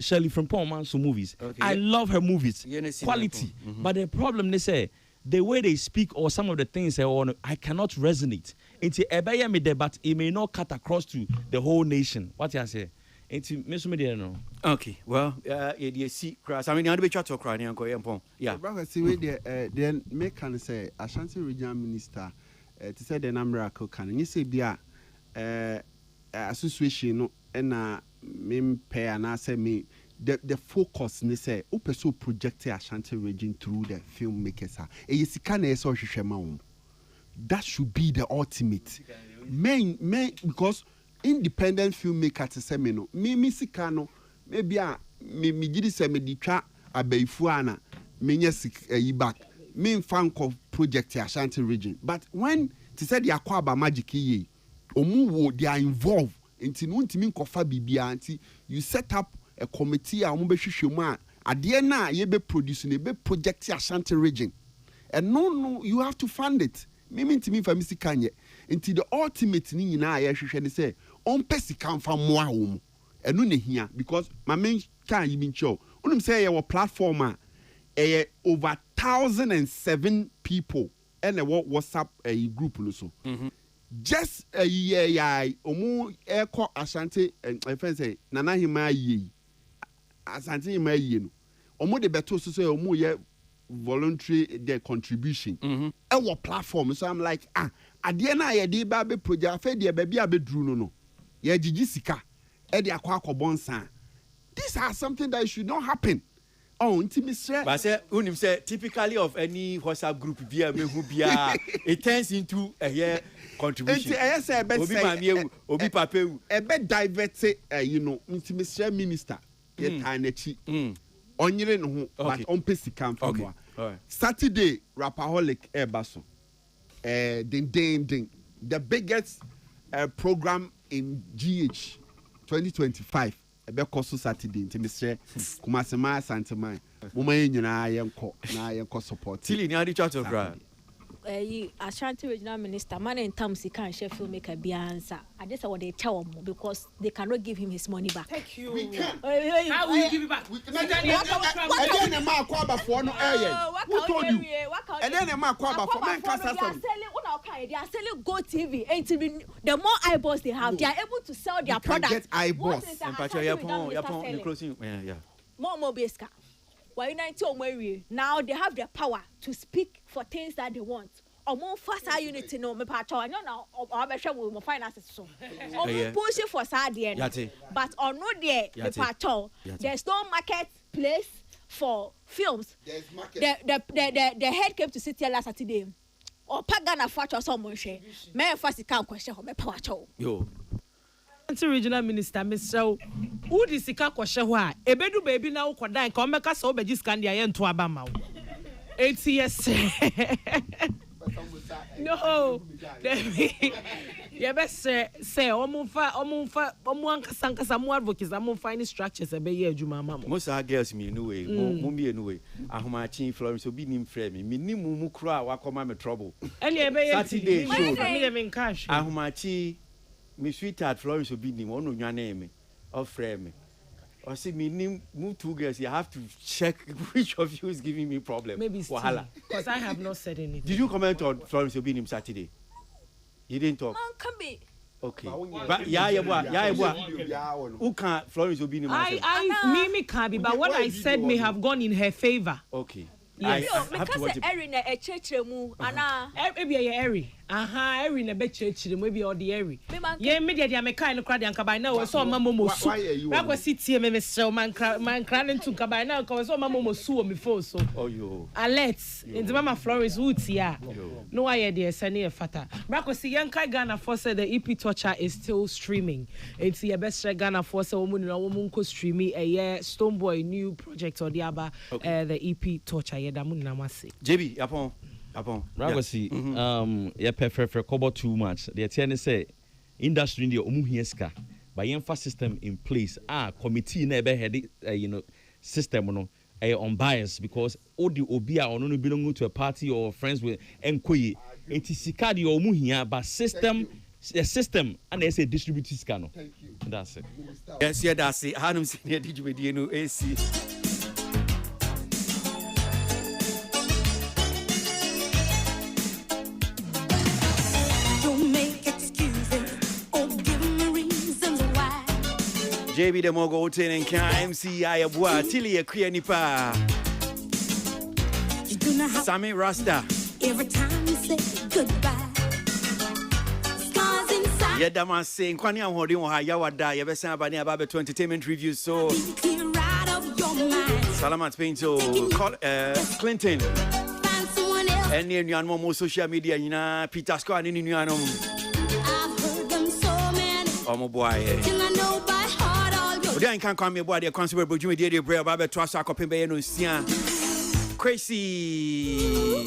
Speaker 12: Shirley from Paul Manso movies. Okay. I love her movies. Quality. But the problem they say the way they speak or some of the things I cannot resonate. It's a me there, but it may not cut across to the whole nation. What you say?
Speaker 5: Okay, well, you see, Crass. I mean, I'll be chat to cry and go. Yeah,
Speaker 8: brother, see, then make can say Ashanti Regional Minister to say the miracle can you say, Bia, association, and me pay and I say me the focus, they say, Open so project Ashanti region through the filmmakers. That should be the ultimate. Main, because independent filmmaker to say me sikano maybe me gidi say me di twa abaifuana me nyesik back me fan of project Ashanti region, but when to say the akwaba magic ye omu they are involved nti no ntimi nkofa bibia nti you set up a committee a omu be hwehwemu a ade na ye be produce ne be project Ashanti region, and no you have to fund it. Me ntimi fa misikanye nti the ultimate ni nyina ye hwehwe ne say on pesi kan fa moa wo mu enu ne hia because my main kan yi bin show unum say your platform over 1,007 people and a WhatsApp group no so just a year omu eko Ashanti friend say nana hima yi Ashanti hima yi no omu de beto so say omu ye voluntary their contribution our platform. So I'm like ade na ye de ba be project fe de ba bia be duru no ye gigi sika e de akwa akobonsa. These are something that should not happen. But
Speaker 5: say unim say typically of any WhatsApp group bia me hu bia it turns into a year contribution. Obi mami obi papa e
Speaker 8: be divert intimate minister ye tanechi onyere no ho but onpe sika mfa. Saturday Rapaholic Airbaso ding the biggest program in GH 2025 ebe koso Saturday nti Mr. Kumasema Santeman moma nyina yenko support
Speaker 5: tili ni adi chat of gra
Speaker 9: Ashanti Regional Minister man in terms he can share filmmaker biansa I just what they tell him because they cannot give him his money back.
Speaker 11: Thank you.
Speaker 8: We can.
Speaker 11: How will you give it back?
Speaker 8: We can. And then a man kwaba for no air. Who told you? And then a man kwaba for man kasa some.
Speaker 9: They are selling Go TV and the more eyeballs they have they are able to sell their products.
Speaker 8: Get eyeballs.
Speaker 5: And closing yeah.
Speaker 9: More beska. Now they have the power to speak for things that they want. Or more faster unity no me pacho. I know now our share with finances so. Or pushing for sad but or no there me pacho. There's no market place for films.
Speaker 8: There's market.
Speaker 9: The head came to sit here last Saturday. Or pagana facho someone share. Me first can question me pacho.
Speaker 5: Yo.
Speaker 11: Regional Minister Mr. Who di sika kwahye ho a ebedu baby na wo kodan ka o meka so obeji scandia ye nto aba ma wo 8 years no ye be say omunfa ankasa mo advocates am find structures ebe ye adwuma ma mo
Speaker 5: most are girls me anyway mo me anyway ahomachi Florence obi nim frɛ me nimu mu kura wa koma me trouble
Speaker 11: ene ebe ye
Speaker 5: Saturday
Speaker 11: me me cash
Speaker 5: ahomachi me sweetheart Florence obi nim ono nwane me or frame me or see me nim move two girls you have to check which of you is giving me problem
Speaker 11: maybe because I have not said anything.
Speaker 5: Did you comment on Florence obi nim Saturday? You didn't talk.
Speaker 9: Man can be
Speaker 5: okay but yeah who can Florence obi nim
Speaker 11: me can be but what I said may have gone in her favor.
Speaker 5: Okay.
Speaker 9: Yes. Because Erin a church mu ana
Speaker 11: maybe Eri aha every na be church maybe or the every ye media dia me kind crowd and kabai na we so mamomo su na go sit me sell man cran into kabai na ko so mamomo su o me phone so
Speaker 5: oh yo
Speaker 11: alert into mama Florence Utia no why dey send e fata bra ko see yankai Ghana for say the EP Torture is still streaming it's your best Ghana for say woman na woman ko streaming Stonebwoy new project or the aba the EP Torture ye da mun na mase
Speaker 5: JB Upon
Speaker 12: Ragosi, yeah, prefer cover too much. The attorney say industry in the omuhieska by infra system in place. Committee never had it, system no unbiased because all the obia or no belong to a party or friends with enkoye. It is sikadi omuhia, but system and they say distributed scan. Thank you. That's it.
Speaker 5: Yes, yeah, that's it. Hanum senior DJ AC. JB the Mogo Hotel and MCI Abua Tilly a queer nipa Sammy Rasta
Speaker 4: every time you say goodbye. Scars inside.
Speaker 5: Yeah, that man saying Kwani am holding on Yawada, you better about near to entertainment reviews. So
Speaker 4: right of your mind.
Speaker 5: Salamat Pinto Clinton.
Speaker 4: Find someone else.
Speaker 5: And near you more social media, you know, Peter Scott in you know.
Speaker 4: I've heard them so many.
Speaker 5: Oh my boy.
Speaker 4: Till I know by heart all your.
Speaker 5: Then can't come me boy the considerable Jimmy Daddy Bray Baba Trust a copy by no sian. Crazy.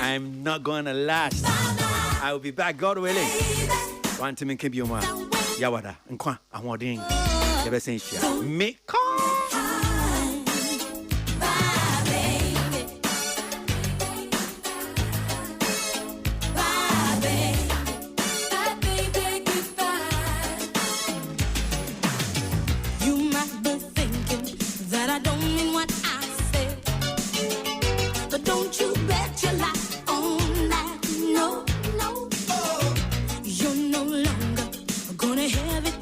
Speaker 5: I'm not gonna last. I will be back, God willing. One time in Kibioma. Yawada. Nkwa. I want ding. You better say shit. Me come.
Speaker 4: You're no longer gonna have it